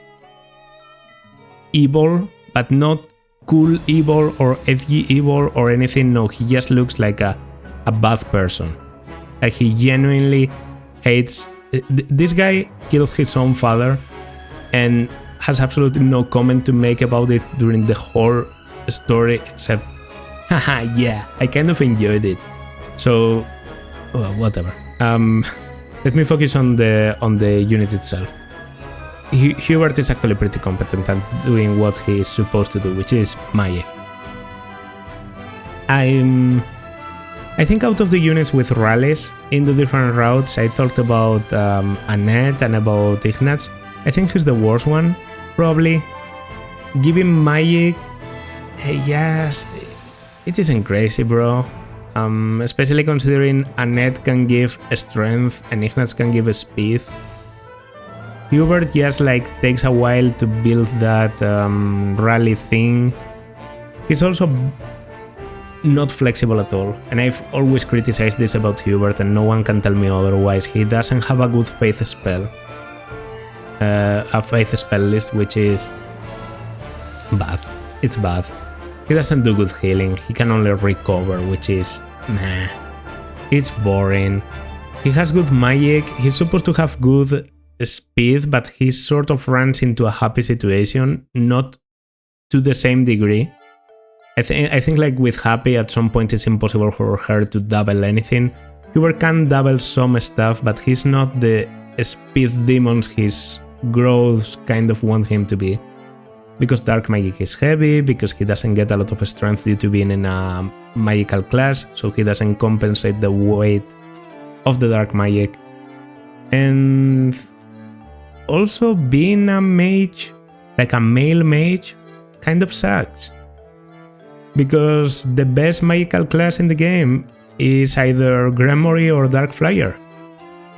evil, but not cool evil or edgy evil or anything. No, he just looks like a bad person. Like he genuinely hates. This guy killed his own father and has absolutely no comment to make about it during the whole story except, haha, yeah, I kind of enjoyed it. So, well, whatever. Let me focus on the unit itself. Hubert is actually pretty competent at doing what he is supposed to do, which is magic. I think out of the units with rallies in the different routes, I talked about Annette and about Ignatz. I think he's the worst one, probably. Giving magic, yes, it isn't crazy, bro. Especially considering Annette can give strength and Ignatz can give speed. Hubert just like takes a while to build that rally thing. He's also not flexible at all, and I've always criticized this about Hubert and no one can tell me otherwise. He doesn't have a good faith spell. A faith spell list which is bad. It's bad. He doesn't do good healing, he can only recover, which is meh. It's boring. He has good magic, he's supposed to have good speed, but he sort of runs into a Hapi situation, not to the same degree. I think like with Hapi at some point it's impossible for her to double anything. Hubert can double some stuff, but he's not the speed demons his growths kind of want him to be. Because dark magic is heavy, because he doesn't get a lot of strength due to being in a magical class, so he doesn't compensate the weight of the dark magic. And also being a mage, like a male mage, kind of sucks. Because the best magical class in the game is either Gremory or Dark Flyer,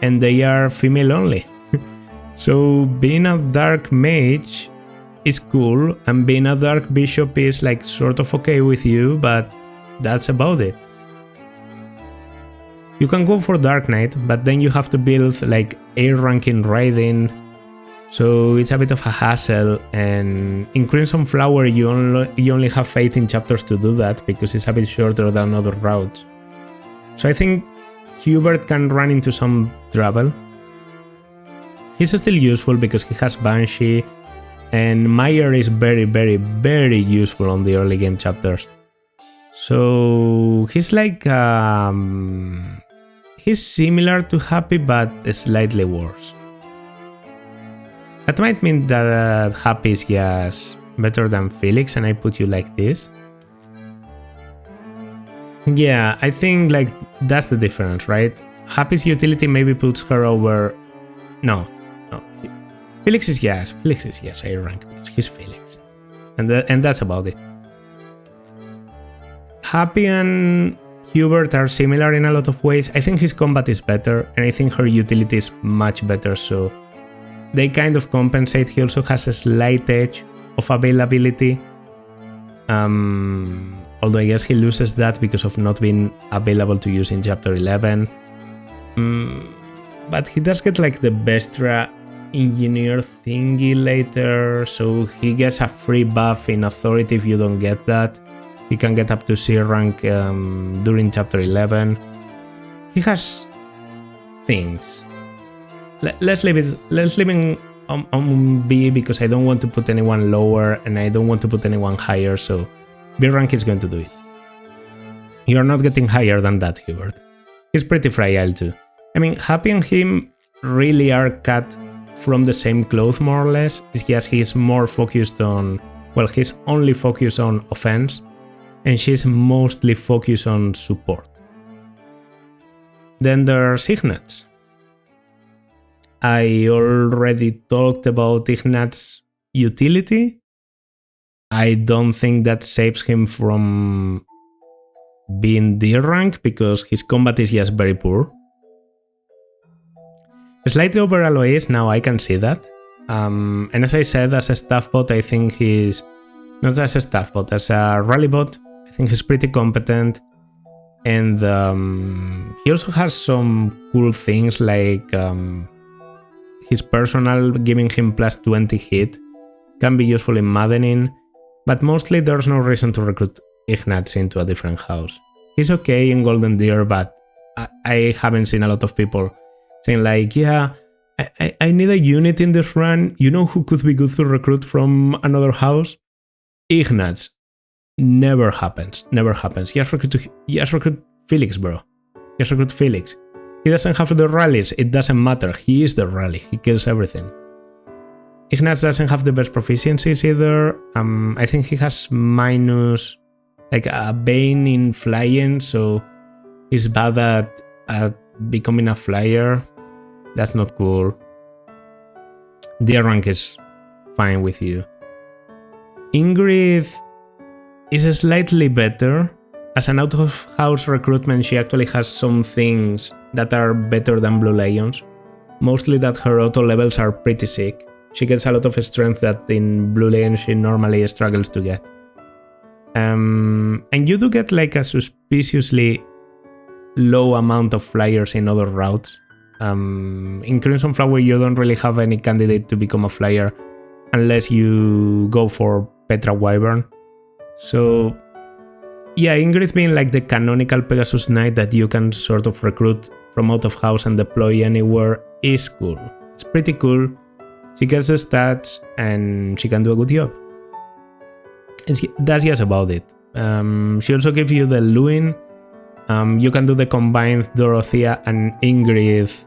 and they are female only. So being a dark mage is cool, and being a dark bishop is like sort of okay with you, but that's about it. You can go for Dark Knight, but then you have to build like A ranking raiding, so it's a bit of a hassle, and in Crimson Flower you only have 18 chapters to do that because it's a bit shorter than other routes. So I think Hubert can run into some trouble. He's still useful because he has Banshee, and Meyer is very, very, very useful on the early game chapters. So he's like he's similar to Hapi but slightly worse. That might mean that Hapi is just better than Felix, and I put you like this. Yeah, I think like that's the difference, right? Hapi's utility maybe puts her over. No. Felix is yes A rank because he's Felix, and that's about it. Hapi and Hubert are similar in a lot of ways. I think his combat is better, and I think her utility is much better, so they kind of compensate. He also has a slight edge of availability, although I guess he loses that because of not being available to use in chapter 11. But he does get like the Bestra engineer thingy later, so he gets a free buff in authority if you don't get that. He can get up to C rank during chapter 11. He has things. Let's leave him on B because I don't want to put anyone lower and I don't want to put anyone higher, so B rank is going to do it. You're not getting higher than that, Hubert. He's pretty fragile too. I mean, Hapi and him really are cut from the same cloth more or less. It's just he's more focused on, well, he's only focused on offense and she's mostly focused on support. Then there's Ignatz. I already talked about Ignatz's utility. I don't think that saves him from being D rank because his combat is just very poor. Slightly over Alois, now I can see that. And as I said, as a staff bot, I think he's not as a staff bot, as a rally bot. I think he's pretty competent. And he also has some cool things like his personal giving him plus 20 hit can be useful in maddening, but mostly there's no reason to recruit Ignatz into a different house. He's okay in Golden Deer, but I haven't seen a lot of people saying like, yeah, I need a unit in this run. You know who could be good to recruit from another house? Ignatz. Never happens. Never happens. Just recruit Felix, bro. Just recruit Felix. He doesn't have the rallies. It doesn't matter. He is the rally. He kills everything. Ignatz doesn't have the best proficiencies either. I think he has minus like a Bane in flying, so he's bad at becoming a flyer. That's not cool. D rank is fine with you. Ingrid is slightly better. As an out-of-house recruitment, she actually has some things that are better than Blue Lions. Mostly that her auto levels are pretty sick. She gets a lot of strength that in Blue Lions she normally struggles to get. And you do get like a suspiciously low amount of flyers in other routes. In Crimson Flower you don't really have any candidate to become a flyer unless you go for Petra Wyvern. So yeah, Ingrid being like the canonical Pegasus Knight that you can sort of recruit from out of house and deploy anywhere is cool. It's pretty cool. She gets the stats and she can do a good job. That's just about it. She also gives you the Luin. You can do the combined Dorothea and Ingrid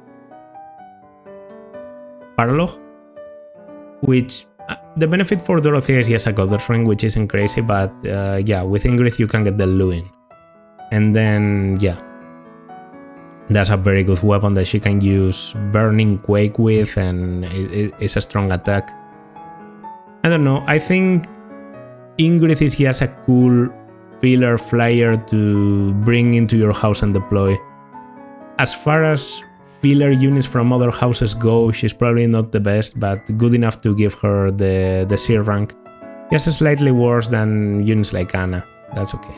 Paralog, which the benefit for Dorothea is just a Goddard's Ring, which isn't crazy, but yeah, with Ingrid you can get the Luin. And then, yeah, that's a very good weapon that she can use Burning Quake with, and it's a strong attack. I don't know, I think Ingrid is just a cool filler flyer to bring into your house and deploy. As far as filler units from other houses go, she's probably not the best, but good enough to give her the C rank. Just slightly worse than units like Anna. That's okay.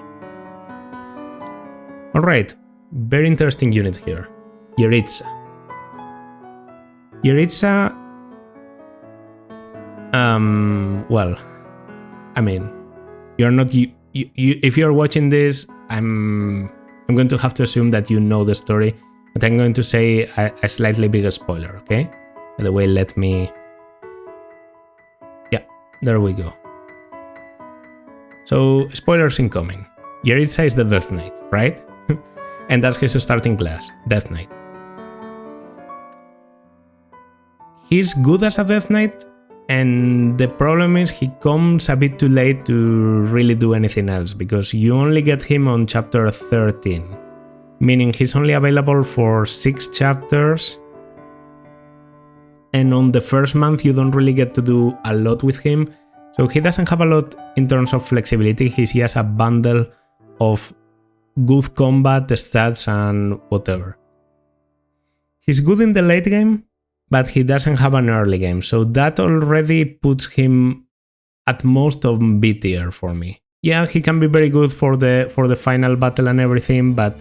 Alright, very interesting unit here. Jeritza. Jeritza... well, I mean, you're not... if you're watching this, I'm going to have to assume that you know the story, but I'm going to say a slightly bigger spoiler, okay? By the way, let me... Yeah, there we go. So, spoilers incoming. Jeritza is the Death Knight, right? And that's his starting class, Death Knight. He's good as a Death Knight, and the problem is he comes a bit too late to really do anything else, because you only get him on chapter 13, meaning he's only available for 6 chapters, and on the first month you don't really get to do a lot with him, so he doesn't have a lot in terms of flexibility. He's just a bundle of good combat, stats and whatever. He's good in the late game, but he doesn't have an early game, so that already puts him at most of B tier for me. Yeah, he can be very good for the final battle and everything, but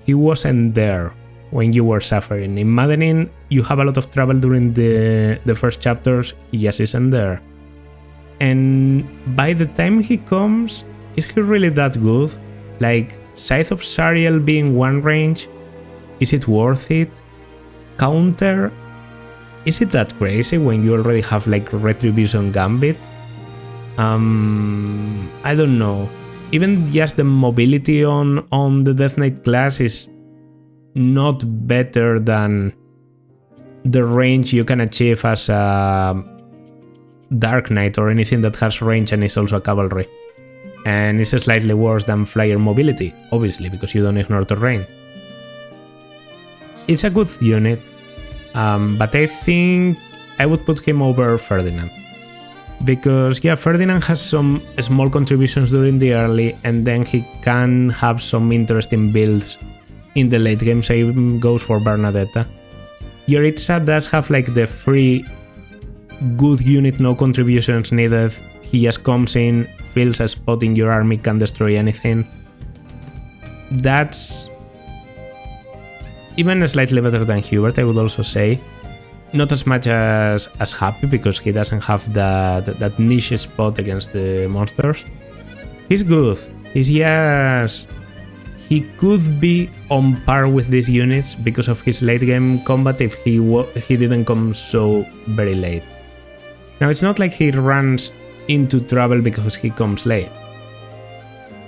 he wasn't there when you were suffering. In Maddening, you have a lot of trouble during the first chapters, he just isn't there. And by the time he comes, is he really that good? Like, Scythe of Zariel being one range, is it worth it? Counter, is it that crazy when you already have like Retribution Gambit? I don't know. Even just the mobility on the Death Knight class is not better than the range you can achieve as a Dark Knight or anything that has range and is also a cavalry. And it's slightly worse than Flyer mobility, obviously, because you don't ignore terrain. It's a good unit, but I think I would put him over Ferdinand. Because, yeah, Ferdinand has some small contributions during the early, and then he can have some interesting builds in the late game, same goes for Bernadetta. Jeritza does have like the free good unit, no contributions needed. He just comes in, fills a spot in your army, can destroy anything. That's even slightly better than Hubert, I would also say. Not as much as Hapi, because he doesn't have that niche spot against the monsters. He's good. He's just... He could be on par with these units because of his late game combat if he didn't come so very late. Now, it's not like he runs into trouble because he comes late.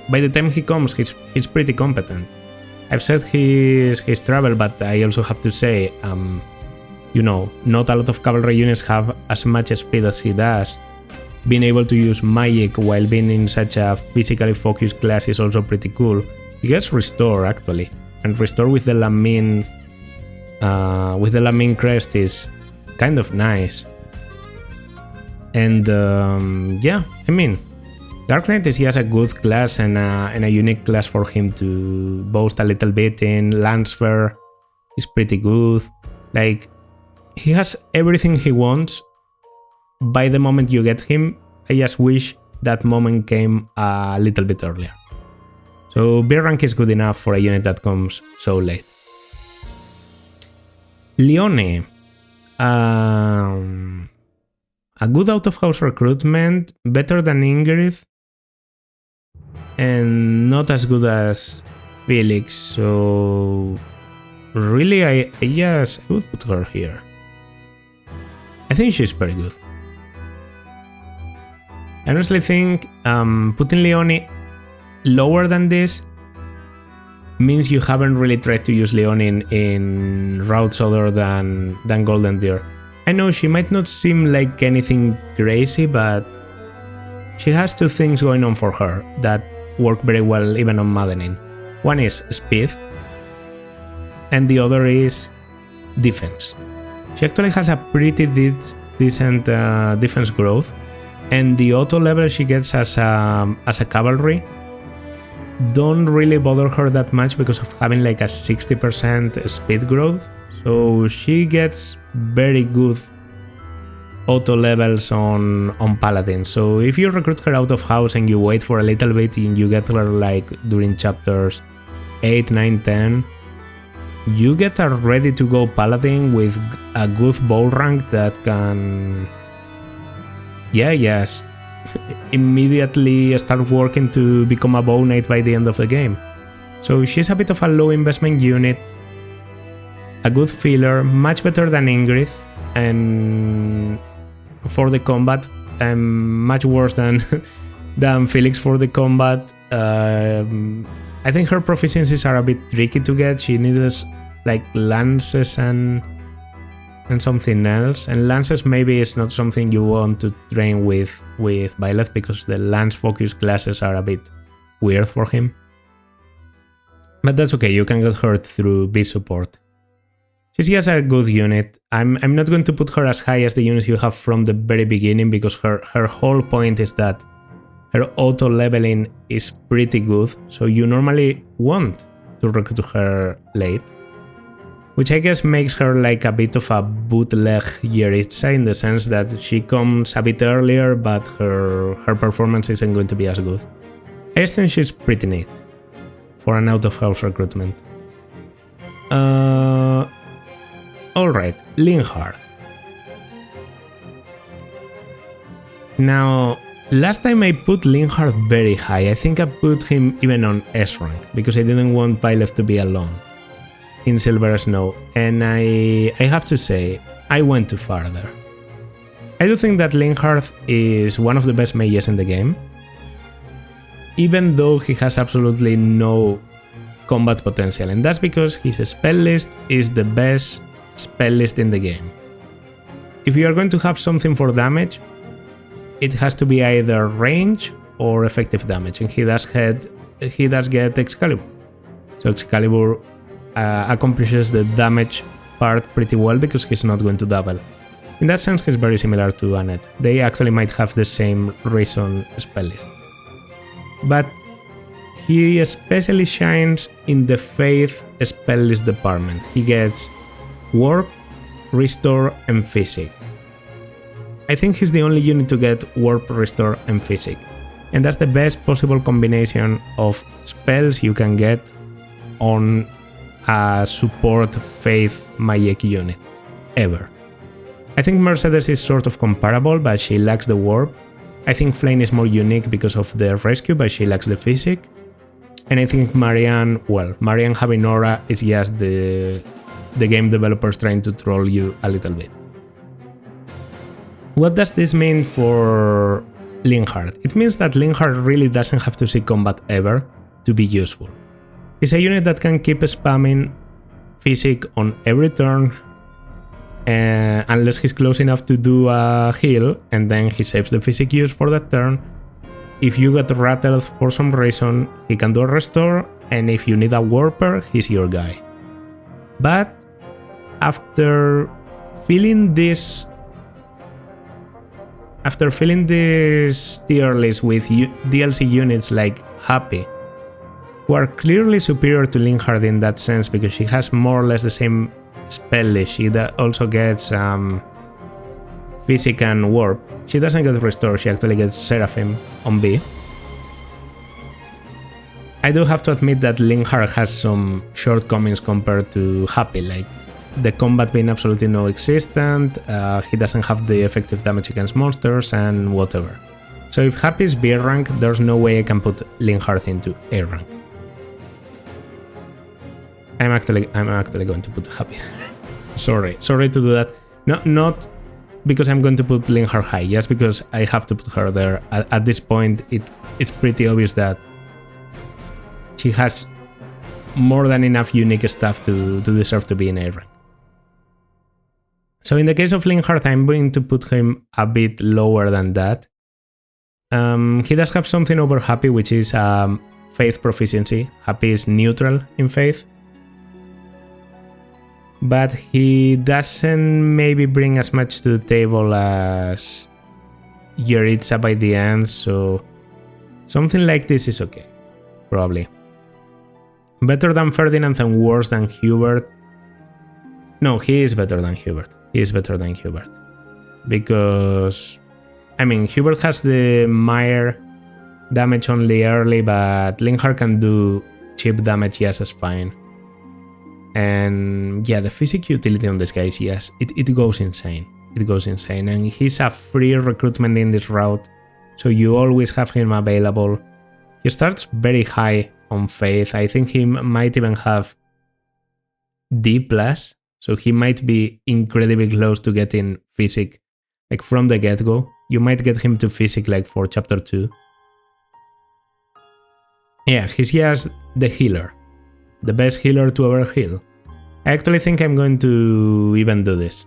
By the time he comes, he's pretty competent. I've said he's trouble, but I also have to say, you know, not a lot of cavalry units have as much speed as he does. Being able to use magic while being in such a physically focused class is also pretty cool. He gets Restore, actually, and Restore with the Lamine crest is kind of nice. And yeah, I mean, Dark Knight is just a good class and a unique class for him to boast a little bit in. Lancefer is pretty good. Like, he has everything he wants by the moment you get him. I just wish that moment came a little bit earlier. So B rank is good enough for a unit that comes so late. Leonie. A good out-of-house recruitment, better than Ingrid, and not as good as Felix, so really I would put her here. I think she's pretty good. I honestly think putting Leonie lower than this means you haven't really tried to use Leonie in routes other than Golden Deer. I know she might not seem like anything crazy, but she has two things going on for her that work very well even on Maddening. One is speed, and the other is defense. She actually has a pretty decent defense growth, and the auto level she gets as a cavalry don't really bother her that much because of having like a 60% speed growth. So she gets very good auto levels on Paladin. So if you recruit her out of house and you wait for a little bit and you get her like during chapters 8, 9, 10, you get a ready to go Paladin with a good bow rank that can, yes, immediately start working to become a bow knight by the end of the game. So she's a bit of a low investment unit, a good filler, much better than Ingrid, and for the combat, much worse than Felix for the combat. I think her proficiencies are a bit tricky to get. She needs like lances and something else, and lances maybe is not something you want to train with Byleth because the lance focused classes are a bit weird for him. But that's okay, you can get her through B support. She's just a good unit. I'm not going to put her as high as the units you have from the very beginning because her whole point is that her auto leveling is pretty good, so you normally want to recruit her late, which I guess makes her like a bit of a bootleg Jeritza in the sense that she comes a bit earlier, but her performance isn't going to be as good. I just think she's pretty neat for an out-of-house recruitment. Alright, Linhardt. Now, last time I put Linhardt very high. I think I put him even on S rank, because I didn't want Byleth to be alone in Silver Snow, and I have to say, I went too far there. I do think that Linhardt is one of the best mages in the game, even though he has absolutely no combat potential, and that's because his spell list is the best spell list in the game. If you are going to have something for damage, it has to be either range or effective damage, and he does get Excalibur. So Excalibur accomplishes the damage part pretty well because he's not going to double. In that sense, he's very similar to Annette. They actually might have the same reason spell list. But he especially shines in the Faith spell list department. He gets Warp, Restore, and Physic. I think he's the only unit to get Warp, Restore, and Physic. And that's the best possible combination of spells you can get on a support Faith magic unit, ever. I think Mercedes is sort of comparable, but she lacks the Warp. I think Flayn is more unique because of the Rescue, but she lacks the Physic. And I think Marianne, well, Marianne having Aura is just the game developers trying to troll you a little bit. What does this mean for Linhardt? It means that Linhardt really doesn't have to see combat ever to be useful. He's a unit that can keep spamming Physic on every turn, unless he's close enough to do a heal, and then he saves the Physic use for that turn. If you get rattled for some reason, he can do a restore, and if you need a warper, he's your guy. But after filling this tier list with DLC units like Hapi, who are clearly superior to Linhardt in that sense because she has more or less the same spell list. She also gets Physic and Warp. She doesn't get Restore, she actually gets Seraphim on B. I do have to admit that Linhardt has some shortcomings compared to Hapi, like the combat being absolutely non-existent, he doesn't have the effective damage against monsters, and whatever. So if Hapi is B rank, there's no way I can put Linhardt into A rank. I'm actually going to put Hapi. Sorry to do that. Not because I'm going to put Linhardt high, just because I have to put her there. At this point, it's pretty obvious that she has more than enough unique stuff to deserve to be in A rank. So in the case of Linhardt, I'm going to put him a bit lower than that. He does have something over Hapi, which is Faith proficiency. Hapi is neutral in Faith. But he doesn't maybe bring as much to the table as Jeritza by the end, so something like this is okay, probably. Better than Ferdinand and worse than Hubert. No, he is better than Hubert. He is better than Hubert. Because, I mean, Hubert has the Mire damage only early, but Linhardt can do cheap damage just as fine. And yeah, the physic utility on this guy is yes, it goes insane. It goes insane. And he's a free recruitment in this route, so you always have him available. He starts very high on Faith. I think he might even have D+, so he might be incredibly close to getting Physic, like from the get-go. You might get him to Physic like for chapter 2. Yeah, he's just the healer. The best healer to ever heal. I actually think I'm going to even do this.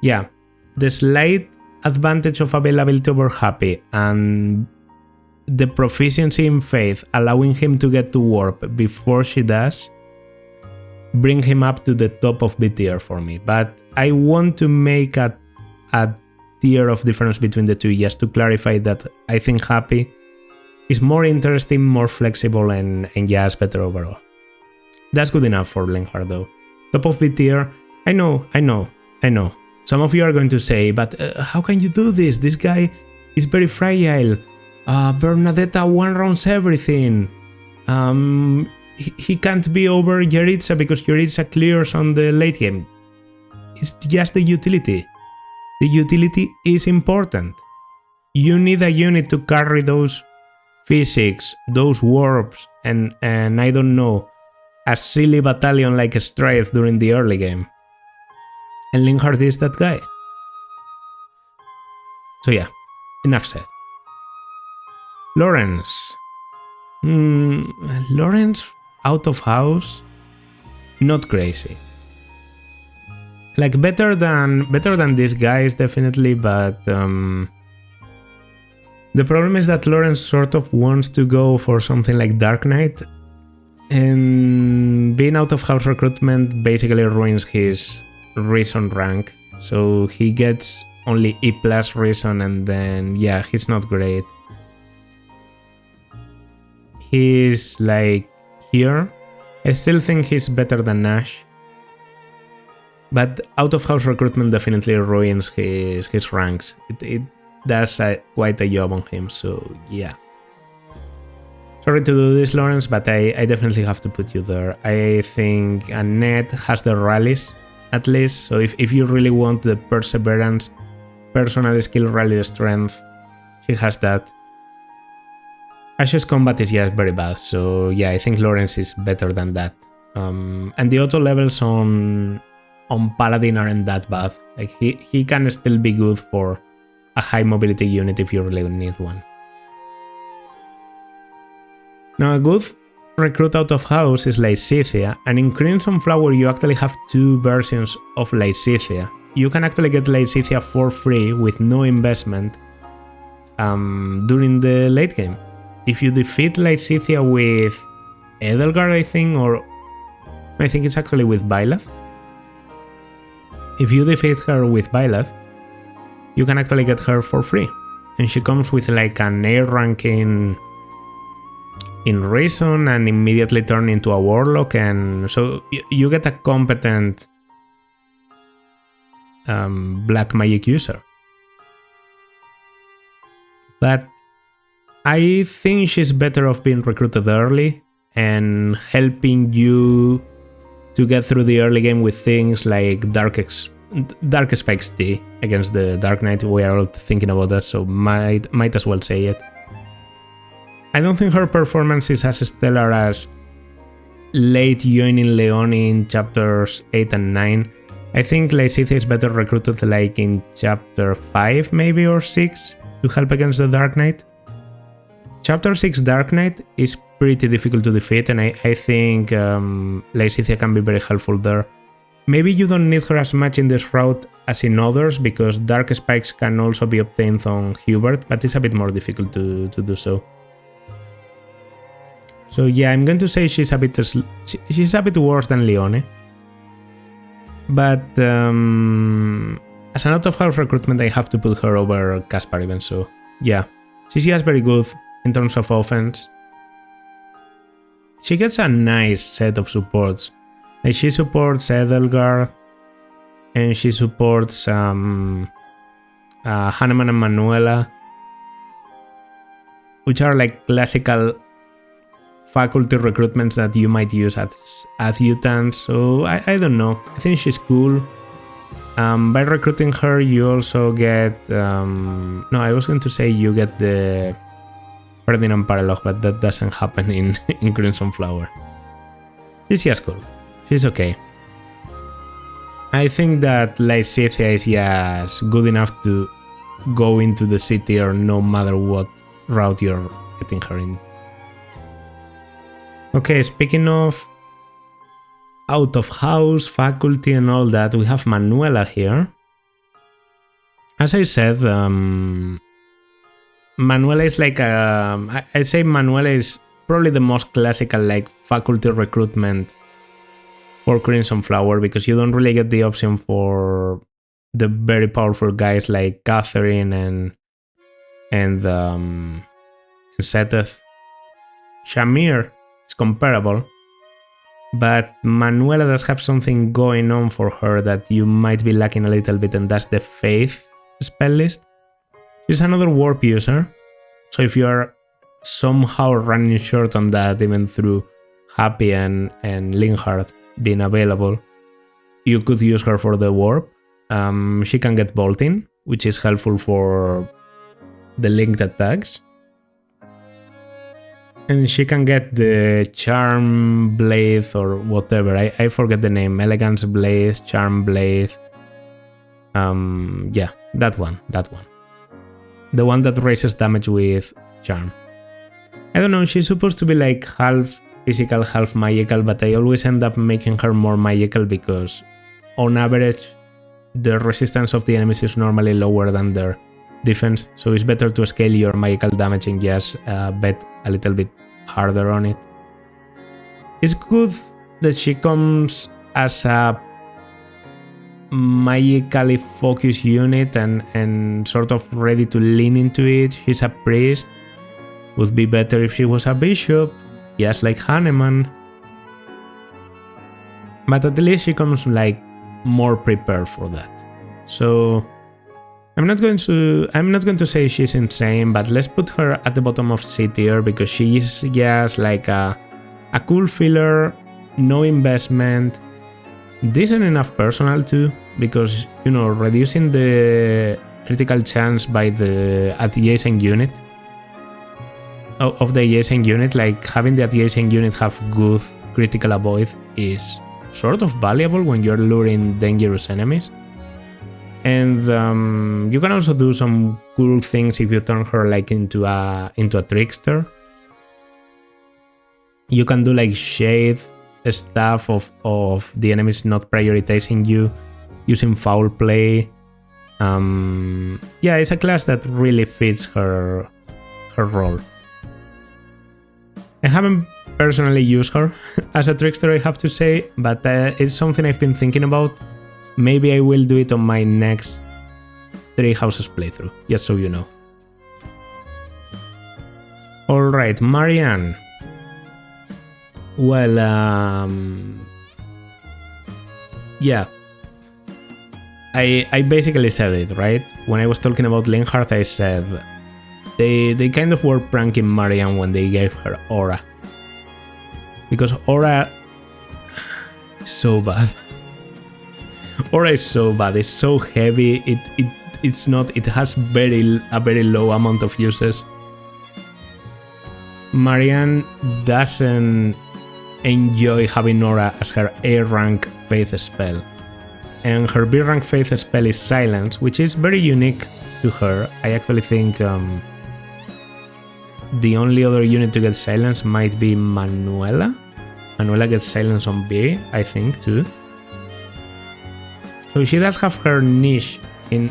Yeah, the slight advantage of availability over Hapi and the proficiency in Faith allowing him to get to Warp before she does bring him up to the top of B tier for me. But I want to make a tier of difference between the two just to clarify that I think Hapi is more interesting, more flexible, and just better overall. That's good enough for Linhardt though. Top of B tier, I know. Some of you are going to say, but how can you do this? This guy is very fragile. Bernadetta one-rounds everything. He can't be over Jeritza because Jeritza clears on the late game. is just the utility. The utility is important. You need a unit to carry those physics, those warps, and I don't know, a silly battalion like a Straith during the early game. And Linhardt is that guy. So yeah, enough said. Lorenz. Lorenz out of house, not crazy. Like better than these guys definitely, but the problem is that Lorenz sort of wants to go for something like Dark Knight, and being out of house recruitment basically ruins his reason rank, so he gets only E+ reason, and then yeah, he's not great. He's like here. I still think he's better than Ashe, but out of house recruitment definitely ruins his ranks. It does quite a job on him, so yeah. Sorry to do this, Lorenz, but I definitely have to put you there. I think Annette has the rallies, at least, so if you really want the perseverance, personal skill, rally strength, she has that. Ashe's combat is just very bad, so yeah, I think Lorenz is better than that. And the auto levels on Paladin aren't that bad. Like he can still be good for a high mobility unit if you really need one. Now a good recruit out of house is Lysithea, and in Crimson Flower you actually have two versions of Lysithea. You can actually get Lysithea for free with no investment during the late game. If you defeat Lysithea with Edelgard, I think, or I think it's actually with Byleth. If you defeat her with Byleth, you can actually get her for free. And she comes with like an A rank in Reason and immediately turn into a Warlock, and so you get a competent black magic user. But I think she's better off being recruited early and helping you to get through the early game with things like Dark Spikes T against the Dark Knight. We are all thinking about that, so might as well say it. I don't think her performance is as stellar as late joining Leonie in chapters 8 and 9. I think Lysithea is better recruited like in chapter 5 maybe or 6 to help against the Dark Knight. Chapter 6 Dark Knight is pretty difficult to defeat, and I think Lysithea can be very helpful there. Maybe you don't need her as much in this route as in others, because Dark Spikes can also be obtained on Hubert, but it's a bit more difficult to do so. So yeah, I'm going to say she's a bit worse than Leonie. But as an out-of-house recruitment, I have to put her over Caspar even so. Yeah, she's just very good in terms of offense. She gets a nice set of supports. Like she supports Edelgard, and she supports Hanneman and Manuela, which are like classical faculty recruitments that you might use as adjutants. So I don't know. I think she's cool. By recruiting her, you also get... no, I was going to say you get the Ferdinand parallel, but that doesn't happen in Crimson Flower. She's just cool. She's okay. I think that Lysithea is just good enough to go into the city or no matter what route you're getting her in. Okay, speaking of out of house, faculty and all that, we have Manuela here. As I said, Manuela is like I'd say Manuela is probably the most classical like faculty recruitment for Crimson Flower, because you don't really get the option for the very powerful guys like Catherine and Seteth. Shamir is comparable, but Manuela does have something going on for her that you might be lacking a little bit, and that's the Faith spell list. She's another warp user, so if you are somehow running short on that, even through Hapi and Linhardt being available, you could use her for the warp. She can get bolting, which is helpful for the linked attacks. And she can get the Charm Blade or whatever. I forget the name. Elegance Blade, Charm Blade. Yeah, that one. The one that raises damage with Charm. I don't know, she's supposed to be like half physical, half magical, but I always end up making her more magical because on average the resistance of the enemies is normally lower than their defense, so it's better to scale your magical damage and just bet a little bit harder on it. It's good that she comes as a magically focused unit and sort of ready to lean into it. She's a priest. Would be better if she was a bishop, just like Hanneman. But at least she comes like more prepared for that. So I'm not going to say she's insane, but let's put her at the bottom of C tier because she is just like a cool filler, no investment, decent enough personal too, because you know, reducing the critical chance by the adjacent unit of the adjacent unit, like having the adjacent unit have good critical avoid is sort of valuable when you're luring dangerous enemies. And you can also do some cool things if you turn her like into a trickster. You can do like shade stuff of the enemies not prioritizing you, using foul play. Yeah, it's a class that really fits her role. I haven't personally used her as a trickster, I have to say, but it's something I've been thinking about. Maybe I will do it on my next 3 houses playthrough, just so you know. Alright, Marianne. Well, yeah. I basically said it, right? When I was talking about Linhardt, I said they kind of were pranking Marianne when they gave her Aura. Because Aura is so bad. Aura is so bad, it's so heavy, it has a very low amount of uses. Marianne doesn't enjoy having Aura as her A rank faith spell. And her B rank faith spell is Silence, which is very unique to her. I actually think the only other unit to get Silence might be Manuela. Manuela gets Silence on B, I think, too. So she does have her niche in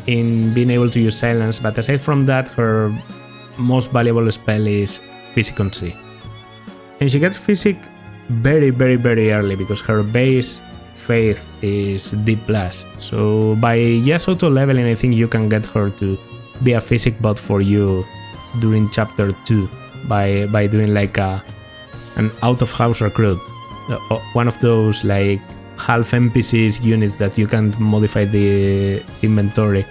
being able to use Silence, but aside from that, her most valuable spell is Physic on C. And she gets Physic very, very, very early because her base faith is D+. So by just auto-leveling, I think you can get her to be a Physic bot for you during chapter 2 by doing like an out-of-house recruit. One of those like half NPCs units that you can modify the inventory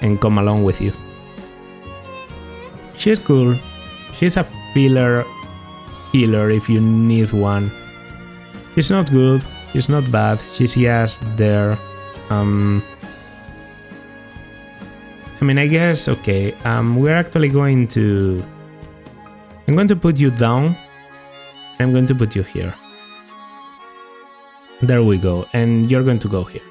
and come along with you. She's cool. She's a filler healer if you need one. She's not good, she's not bad, she's just there. I mean, I guess, okay, we're actually going to... I'm going to put you down, I'm going to put you here. There we go, and you're going to go here.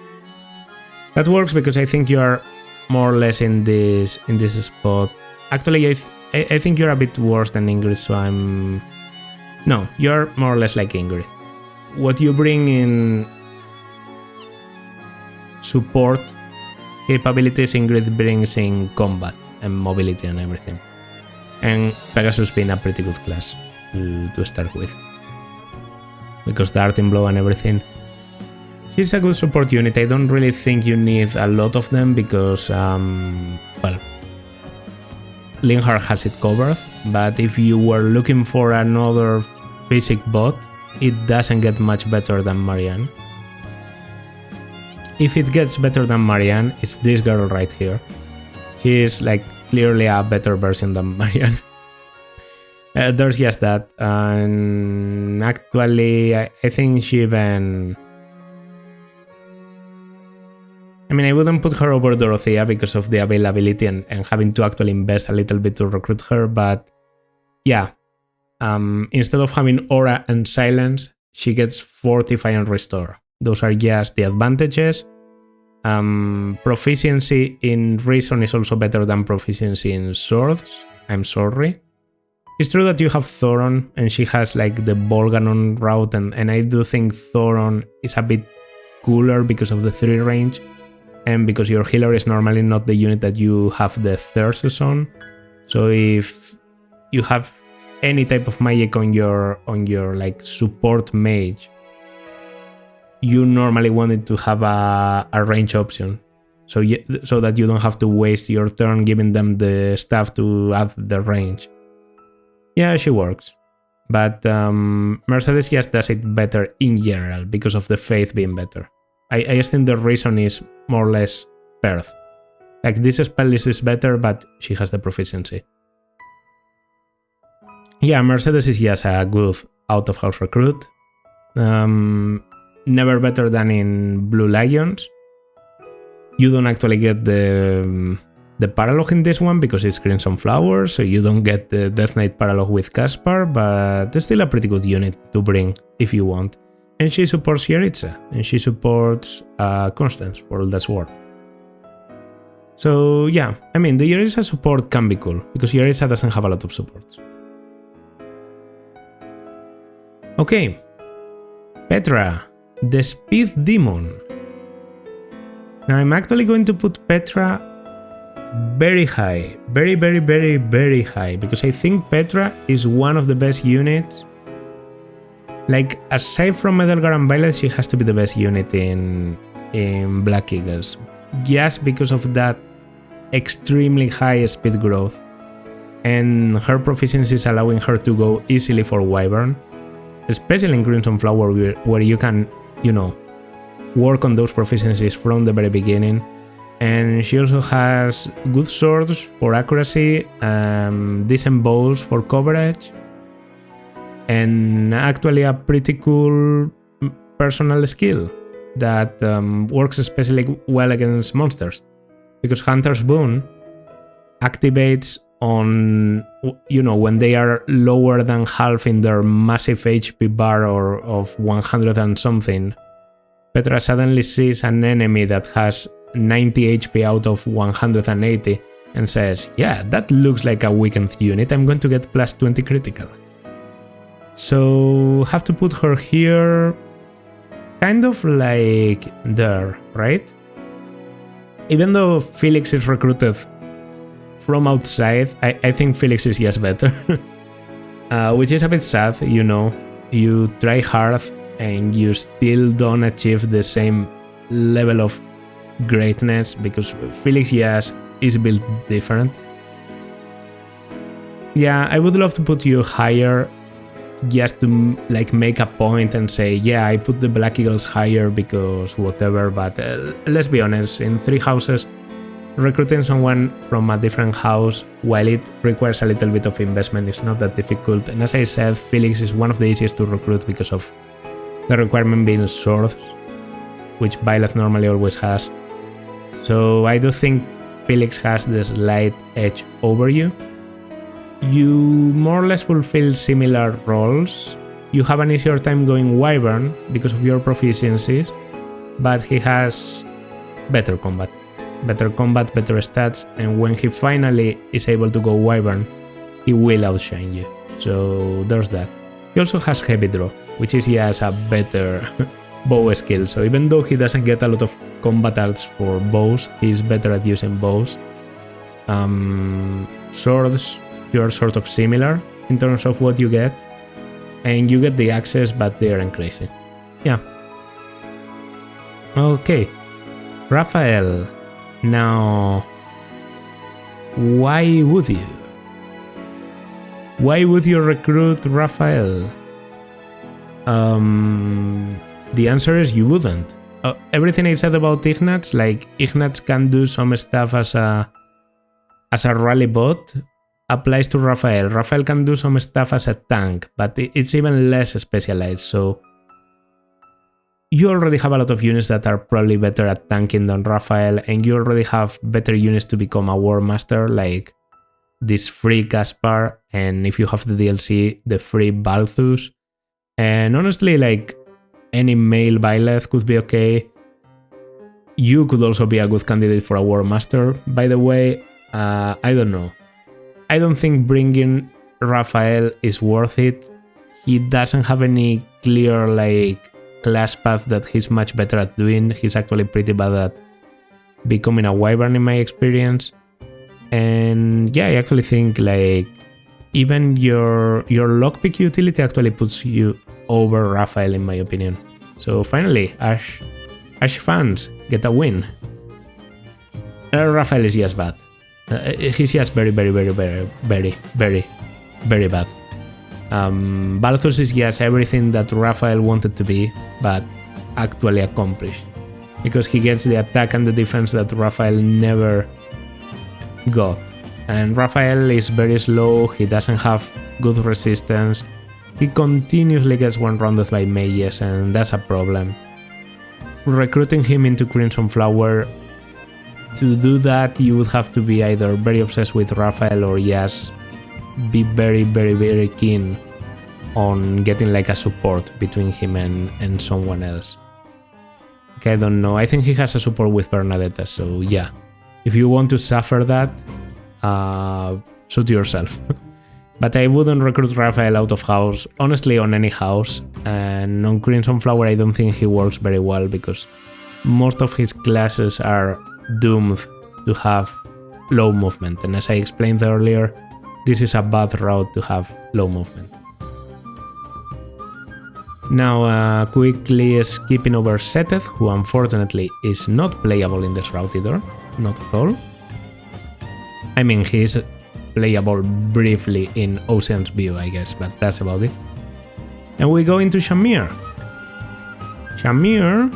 That works because I think you're more or less in this spot. Actually, I think you're a bit worse than Ingrid, so I'm... No, you're more or less like Ingrid. What you bring in support capabilities, Ingrid brings in combat and mobility and everything. And Pegasus being a pretty good class to start with. Because Darting Blow and everything. She's a good support unit. I don't really think you need a lot of them because, well, Linhardt has it covered. But if you were looking for another Physic bot, it doesn't get much better than Marianne. If it gets better than Marianne, it's this girl right here. She is like clearly a better version than Marianne. There's just that. And actually, I think she even... I mean, I wouldn't put her over Dorothea because of the availability and having to actually invest a little bit to recruit her, but yeah. Instead of having Aura and Silence, she gets Fortify and Restore. Those are just the advantages. Proficiency in Reason is also better than proficiency in Swords. I'm sorry. It's true that you have Thoron and she has like the Bolganon route, and I do think Thoron is a bit cooler because of the 3 range and because your healer is normally not the unit that you have the thirsts on. So if you have any type of magic on your like support mage, you normally wanted to have a range option, so that you don't have to waste your turn giving them the stuff to add the range. Yeah, she works, but Mercedes just does it better in general because of the faith being better. I just think the reason is more or less Perth. Like this spell list is better, but she has the proficiency. Yeah, Mercedes is just a good out-of-house recruit. Never better than in Blue Lions. You don't actually get the paralogue in this one because it's Crimson Flowers, so you don't get the Death Knight paralogue with Caspar, but it's still a pretty good unit to bring if you want. And she supports Jeritza, and she supports Constance, for all that's worth. So yeah, I mean, the Jeritza support can be cool, because Jeritza doesn't have a lot of supports. Okay, Petra, the Speed Demon. Now I'm actually going to put Petra very high, very, very, very, very high, because I think Petra is one of the best units. Like, aside from Edelgard and Byleth, she has to be the best unit in Black Eagles, just because of that extremely high speed growth, and her proficiency is allowing her to go easily for Wyvern. Especially in Crimson Flower, where you can, you know, work on those proficiencies from the very beginning. And she also has good swords for accuracy, decent bows for coverage, and actually a pretty cool personal skill that works especially well against monsters. Because Hunter's Boon activates on, you know, when they are lower than half in their massive HP bar or of 100 and something. Petra suddenly sees an enemy that has 90 HP out of 180 and says, yeah, that looks like a weakened unit, I'm going to get plus 20 critical. So have to put her here, kind of like there, right? Even though Felix is recruited from outside, I think Felix is just better. Which is a bit sad, you know. You try hard and you still don't achieve the same level of greatness because Felix just is built different. Yeah, I would love to put you higher just to like make a point and say, yeah, I put the Black Eagles higher because whatever, but let's be honest, in 3 houses, recruiting someone from a different house, while it requires a little bit of investment, is not that difficult. And as I said, Felix is one of the easiest to recruit because of the requirement being swords, which Byleth normally always has. So I do think Felix has the slight edge over you. You more or less fulfill similar roles. You have an easier time going Wyvern because of your proficiencies, but he has better combat, better stats, and when he finally is able to go Wyvern, he will outshine you. So there's that. He also has Heavy Draw, which is he has a better bow skill, so even though he doesn't get a lot of combat arts for bows, he's better at using bows. Swords, you're sort of similar in terms of what you get, and you get the axes, but they aren't crazy. Yeah. Okay, Raphael. Now, why would you? Why would you recruit Raphael? The answer is you wouldn't. Everything I said about Ignatz, like Ignatz can do some stuff as a rally bot, applies to Raphael. Raphael can do some stuff as a tank, but it's even less specialized, so you already have a lot of units that are probably better at tanking than Raphael, and you already have better units to become a War Master, like this free Caspar, and if you have the DLC, the free Balthus. And honestly, like, any male Byleth could be okay. You could also be a good candidate for a War Master. By the way, I don't know. I don't think bringing Raphael is worth it. He doesn't have any clear, like, class path that he's much better at doing. He's actually pretty bad at becoming a Wyvern in my experience. And yeah, I actually think, like, even your lockpick utility actually puts you over Raphael in my opinion. So finally, Ashe fans get a win. Raphael is just bad. He's just very bad. Balthus is just everything that Raphael wanted to be, but actually accomplished. Because he gets the attack and the defense that Raphael never got. And Raphael is very slow, he doesn't have good resistance, he continuously gets one-rounded by mages, and that's a problem. Recruiting him into Crimson Flower, to do that you would have to be either very obsessed with Raphael or just be very keen on getting like a support between him and someone else. Okay, I don't know, I think he has a support with Bernadetta, so yeah. If you want to suffer that, suit yourself. But I wouldn't recruit Raphael out of house, honestly on any house, and on Crimson Flower I don't think he works very well because most of his classes are doomed to have low movement, and as I explained earlier, this is a bad route to have low movement. Now quickly skipping over Seteth, who unfortunately is not playable in this route either, not at all. I mean, he's playable briefly in Ocean's View, I guess, but that's about it. And we go into Shamir. Shamir,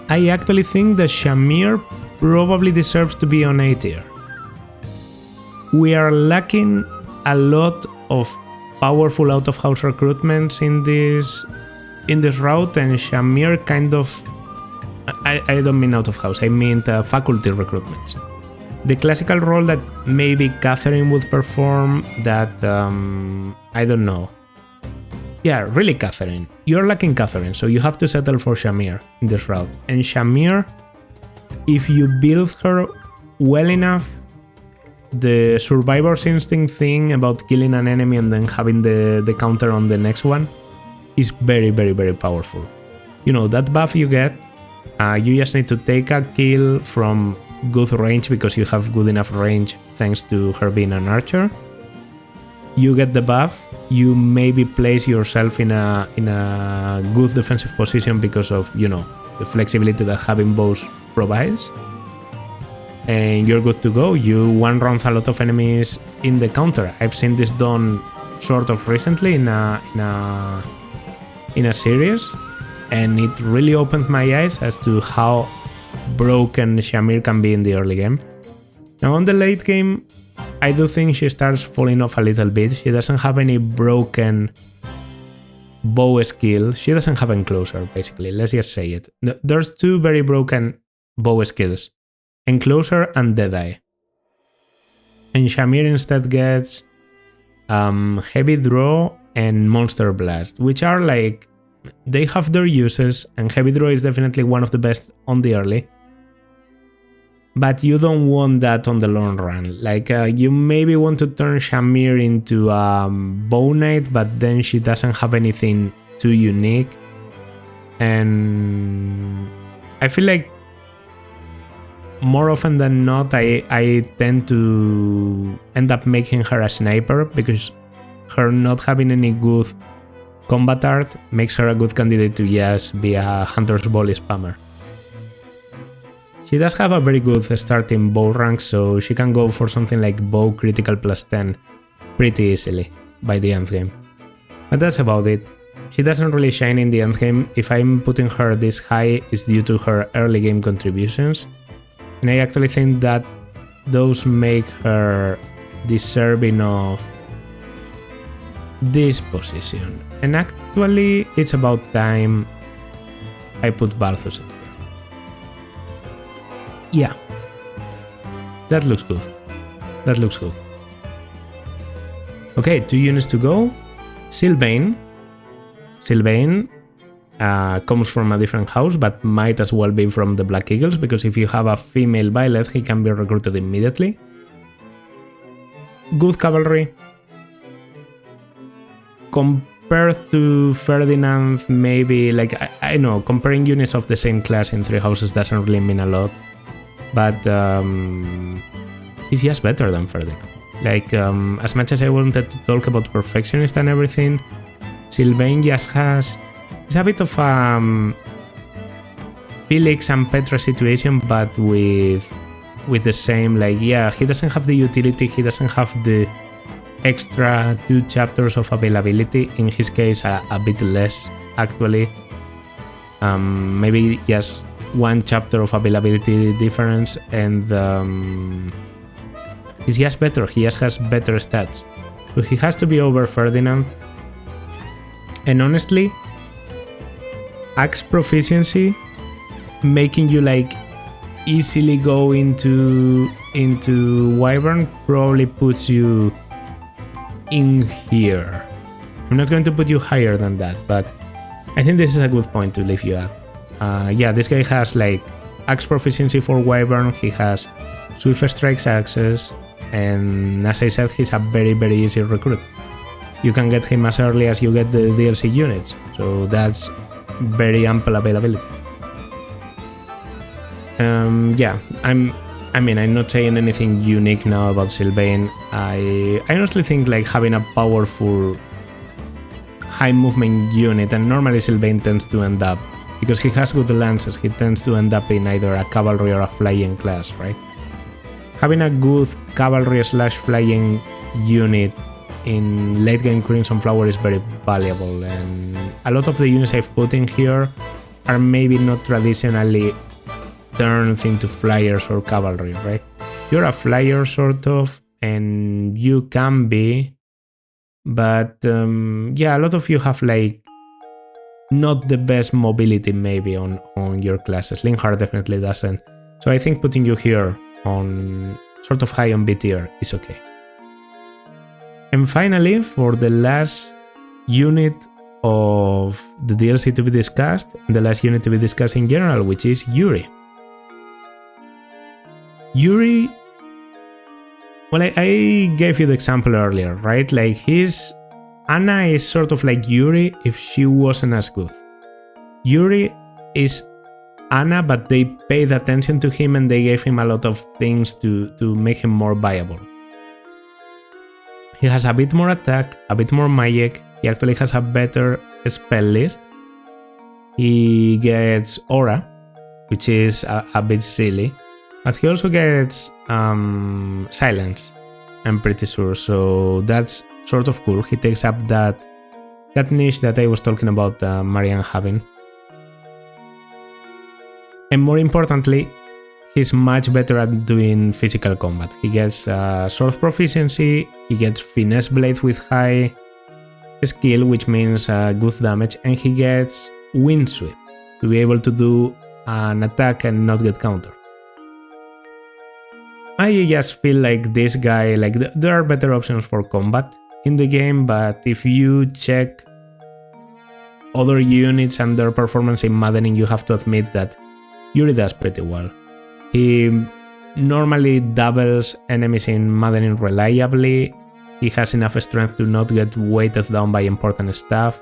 I actually think that Shamir probably deserves to be on A tier. We are lacking a lot of powerful out-of-house recruitments in this route, and Shamir kind of... I don't mean out-of-house, I mean faculty recruitments. The classical role that maybe Catherine would perform, that, I don't know. Yeah, really Catherine. You're lacking Catherine, so you have to settle for Shamir in this route. And Shamir, if you build her well enough, the survivor's instinct thing about killing an enemy and then having the counter on the next one is very powerful. You know, that buff you get, you just need to take a kill from good range because you have good enough range thanks to her being an archer. You get the buff, you maybe place yourself in a good defensive position because of, you know, the flexibility that having bows provides, and you're good to go. You one-round a lot of enemies in the counter. I've seen this done sort of recently in a series, and it really opened my eyes as to how broken Shamir can be in the early game. Now on the late game, I do think she starts falling off a little bit. She doesn't have any broken bow skill. She doesn't have Enclosure, basically. Let's just say it. There's two very broken bow skills. Enclosure and Deadeye. And Shamir instead gets Heavy Draw and Monster Blast, which are like... They have their uses, and Heavy Draw is definitely one of the best on the early. But you don't want that on the long run. Like, you maybe want to turn Shamir into Bow Knight, but then she doesn't have anything too unique. And I feel like more often than not, I tend to end up making her a sniper, because her not having any good combat art makes her a good candidate to just be a Hunter's Volley spammer. She does have a very good starting bow rank, so she can go for something like bow critical plus 10 pretty easily by the endgame. But that's about it. She doesn't really shine in the endgame. If I'm putting her this high, it's due to her early game contributions, and I actually think that those make her deserving of this position. And actually, it's about time I put Balthus in here. Yeah. That looks good. That looks good. Okay, 2 units to go. Sylvain. Sylvain comes from a different house, but might as well be from the Black Eagles, because if you have a female Byleth, he can be recruited immediately. Good cavalry. Compared to Ferdinand, maybe, like, I know, comparing units of the same class in 3 houses doesn't really mean a lot, but he's just better than Ferdinand. Like, as much as I wanted to talk about perfectionist and everything, Sylvain just has... It's a bit of Felix and Petra situation, but with the same, like, yeah, he doesn't have the utility, he doesn't have the extra 2 chapters of availability. In his case, a bit less, actually. Maybe just 1 chapter of availability difference, and he's just better, he just has better stats. So he has to be over Ferdinand. And honestly, Axe proficiency, making you like easily go into Wyvern, probably puts you in here. I'm not going to put you higher than that, but I think this is a good point to leave you at. Yeah, this guy has like Axe proficiency for Wyvern, he has Swift Strikes axes, and as I said, he's a very, very easy recruit. You can get him as early as you get the DLC units, so that's very ample availability. Yeah, I'm not saying anything unique now about Sylvain. I honestly think like having a powerful high movement unit, and normally Sylvain tends to end up, because he has good lances, he tends to end up in either a cavalry or a flying class, right? Having a good cavalry / flying unit in late game Crimson Flower is very valuable, and a lot of the units I've put in here are maybe not traditionally turned into flyers or cavalry, right? You're a flyer sort of, and you can be, but yeah, a lot of you have like not the best mobility maybe on your classes. Linhardt definitely doesn't, so I think putting you here on sort of high on B tier is okay. And finally, for the last unit of the DLC to be discussed, and the last unit to be discussed in general, which is Yuri. Yuri, well, I gave you the example earlier, right? Like, Anna is sort of like Yuri if she wasn't as good. Yuri is Anna, but they paid attention to him and they gave him a lot of things to make him more viable. He has a bit more attack, a bit more magic, he actually has a better spell list. He gets aura, which is a bit silly, but he also gets silence, I'm pretty sure, so that's sort of cool. He takes up that niche that I was talking about Marianne having. And more importantly, he's much better at doing physical combat. He gets sword proficiency, he gets finesse blade with high skill, which means good damage, and he gets wind sweep to be able to do an attack and not get countered. I just feel like this guy, like there are better options for combat in the game, but if you check other units and their performance in Maddening, you have to admit that Yuri does pretty well. He normally doubles enemies in Maddening reliably. He has enough strength to not get weighted down by important stuff.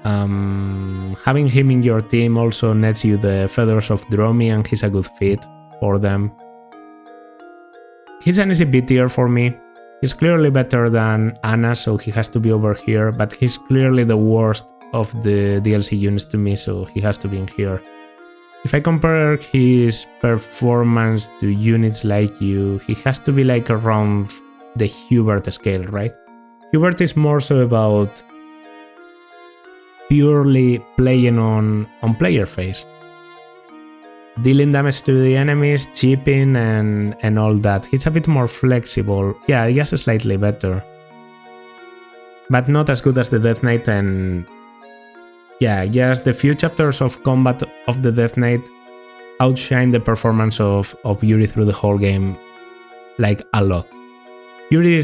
Having him in your team also nets you the Feathers of Dromi, and he's a good fit for them. He's an easy B tier for me. He's clearly better than Anna, so he has to be over here, but he's clearly the worst of the DLC units to me, so he has to be in here. If I compare his performance to units like you, he has to be like around the Hubert scale, right? Hubert is more so about purely playing on player phase. Dealing damage to the enemies, chipping and all that. He's a bit more flexible. Yeah, I guess slightly better. but not as good as the Death Knight. And yeah, just the few chapters of combat of the Death Knight outshine the performance of Yuri through the whole game, like, a lot. Yuri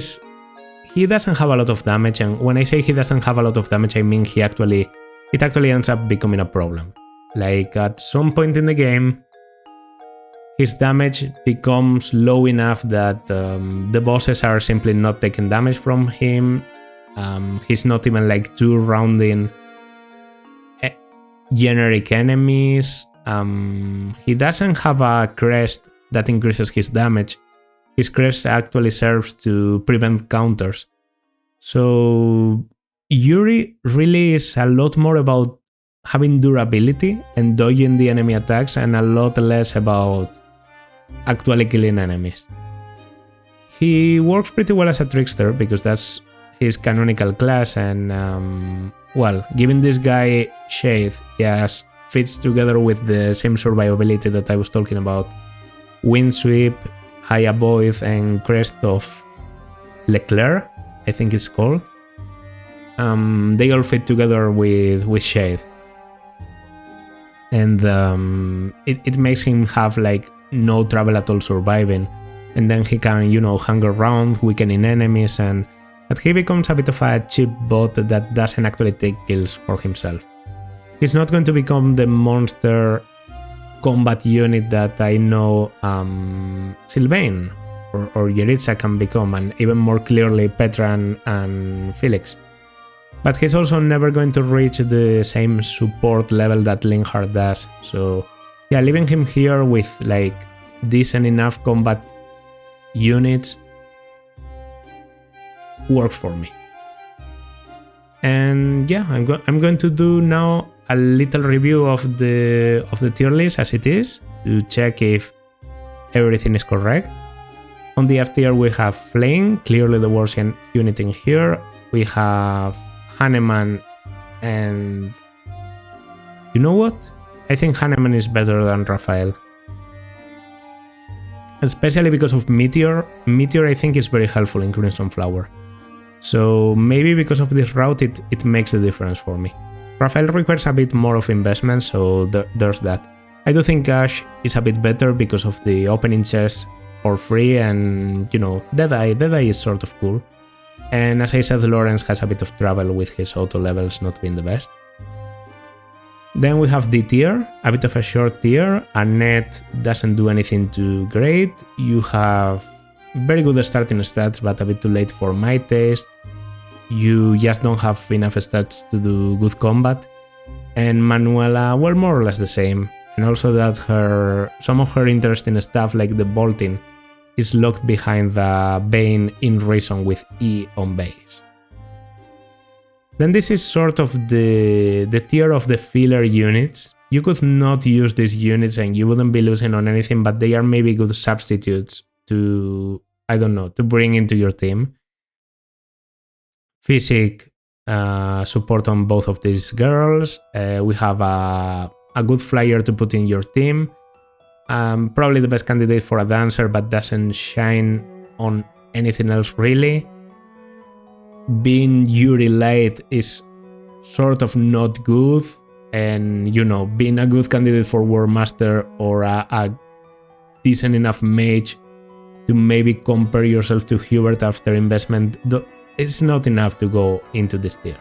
he doesn't have a lot of damage, and when I say he doesn't have a lot of damage, I mean it actually ends up becoming a problem. Like, at some point in the game, his damage becomes low enough that the bosses are simply not taking damage from him. He's not even like two-rounding generic enemies. He doesn't have a crest that increases his damage. His crest actually serves to prevent counters. So Yuri really is a lot more about having durability and dodging the enemy attacks, and a lot less about actually killing enemies. He works pretty well as a trickster because that's his canonical class, and well, giving this guy Shade, yes, fits together with the same survivability that I was talking about. Windsweep, High Avoid, and Crest of Leclerc, I think it's called. They all fit together with Shade. And it makes him have like no trouble at all surviving. And then he can, hang around, weakening enemies, but he becomes a bit of a cheap bot that doesn't actually take kills for himself. He's not going to become the monster combat unit that I know Sylvain or Jeritza can become, and even more clearly Petra and Felix. But he's also never going to reach the same support level that Linhardt does. So yeah, leaving him here with like decent enough combat units works for me. And yeah, I'm going to do now a little review of the tier list as it is, to check if everything is correct. On the F tier we have Flayn, clearly the worst unit in here. We have Hanneman, and you know what? I think Hanneman is better than Raphael. Especially because of Meteor. Meteor I think is very helpful in Crimson Flower. So maybe because of this route it makes the difference for me. Raphael requires a bit more of investment, so there's that. I do think Ashe is a bit better because of the opening chest for free, and Deadeye is sort of cool. And as I said, Lorenz has a bit of trouble with his auto levels not being the best. Then we have D tier, a bit of a short tier. Annette doesn't do anything too great. You have very good starting stats, but a bit too late for my taste. You just don't have enough stats to do good combat. And Manuela, well, more or less the same. And also that some of her interesting stuff, like the bolting, is locked behind the Bane in Reason with E on base. Then this is sort of the tier of the filler units. You could not use these units and you wouldn't be losing on anything, but they are maybe good substitutes to, I don't know, to bring into your team. Physic support on both of these girls. We have a good flyer to put in your team. Probably the best candidate for a dancer, but doesn't shine on anything else really. Being Yuri light is sort of not good, and being a good candidate for War Master or a decent enough mage to maybe compare yourself to Hubert after investment, it's not enough to go into this tier.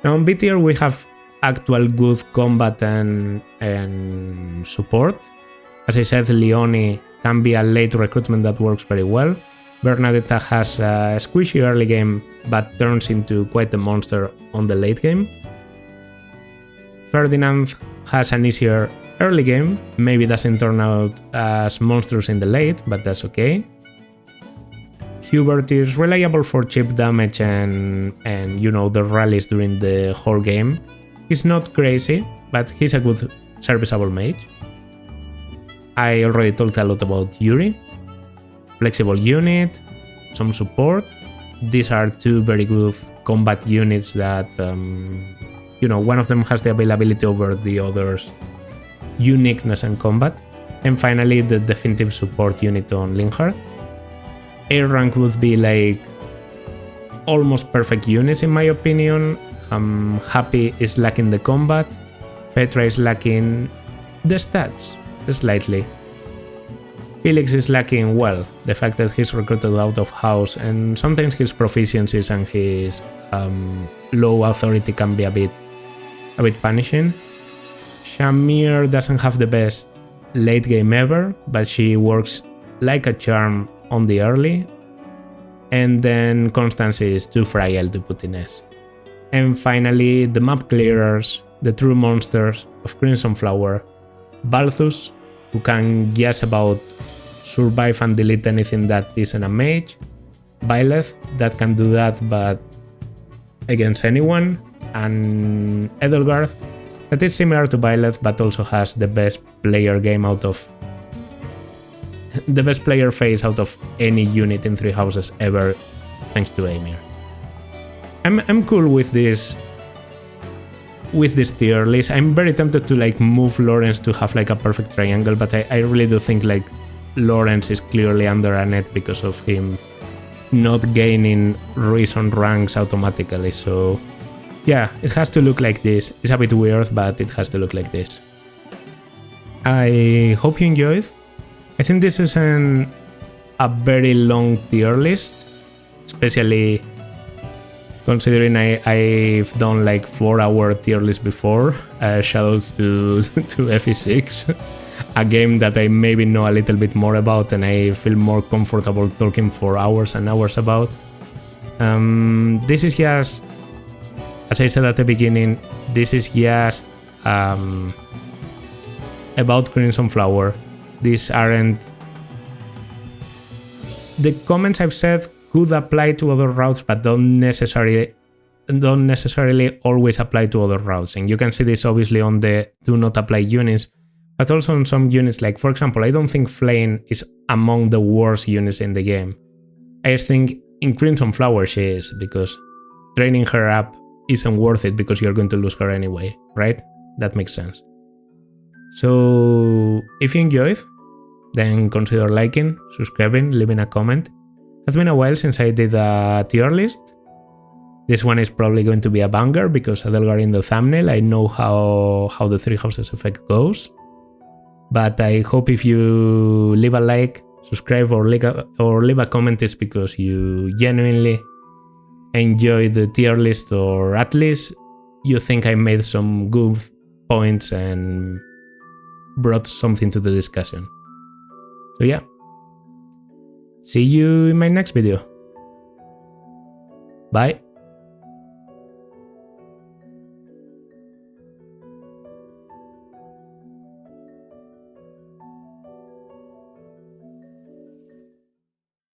Now on B tier we have actual good combat and support. As I said, Leonie can be a late recruitment that works very well. Bernadetta has a squishy early game, but turns into quite a monster on the late game. Ferdinand has an easier early game, maybe doesn't turn out as monstrous in the late, but that's okay. Hubert is reliable for chip damage and the rallies during the whole game. He's not crazy, but he's a good serviceable mage. I already talked a lot about Yuri. Flexible unit, some support. These are two very good combat units that, one of them has the availability over the other's uniqueness and combat. And finally, the definitive support unit on Linhardt. A rank would be like almost perfect units in my opinion. Hapi is lacking the combat. Petra is lacking the stats, slightly. Felix is lacking, well, the fact that he's recruited out of house, and sometimes his proficiencies and his low authority can be a bit punishing. Shamir doesn't have the best late game ever, but she works like a charm on the early. And then Constance is too fragile to put in S. And finally, the map clearers, the true monsters of Crimson Flower. Balthus, who can just about survive and delete anything that isn't a mage. Byleth, that can do that but against anyone. And Edelgard, that is similar to Byleth but also has the best player game out of... the best player phase out of any unit in 3 houses ever, thanks to Amir. I'm cool with this tier list. I'm very tempted to like move Lorenz to have like a perfect triangle, but I really do think like Lorenz is clearly under Annette because of him not gaining reason ranks automatically. So yeah, it has to look like this. It's a bit weird, but it has to look like this. I hope you enjoyed. I think this is a very long tier list, especially considering I've done like 4-hour tier list before, Shadows to FE6, a game that I maybe know a little bit more about and I feel more comfortable talking for hours and hours about. This is just, as I said at the beginning, this is just about Crimson Flower. These aren't... The comments I've said could apply to other routes, but don't necessarily always apply to other routes. And you can see this obviously on the do not apply units, but also on some units. Like, for example, I don't think Flayn is among the worst units in the game. I just think in Crimson Flower she is, because training her up isn't worth it because you're going to lose her anyway, right? That makes sense. So if you enjoyed, then consider liking, subscribing, leaving a comment. It's been a while since I did a tier list. This one is probably going to be a banger because Edelgard in the thumbnail. I know how the 3 houses effect goes. But I hope if you leave a like, subscribe or leave a comment, it's because you genuinely enjoy the tier list, or at least you think I made some good points and brought something to the discussion. So yeah, see you in my next video. Bye.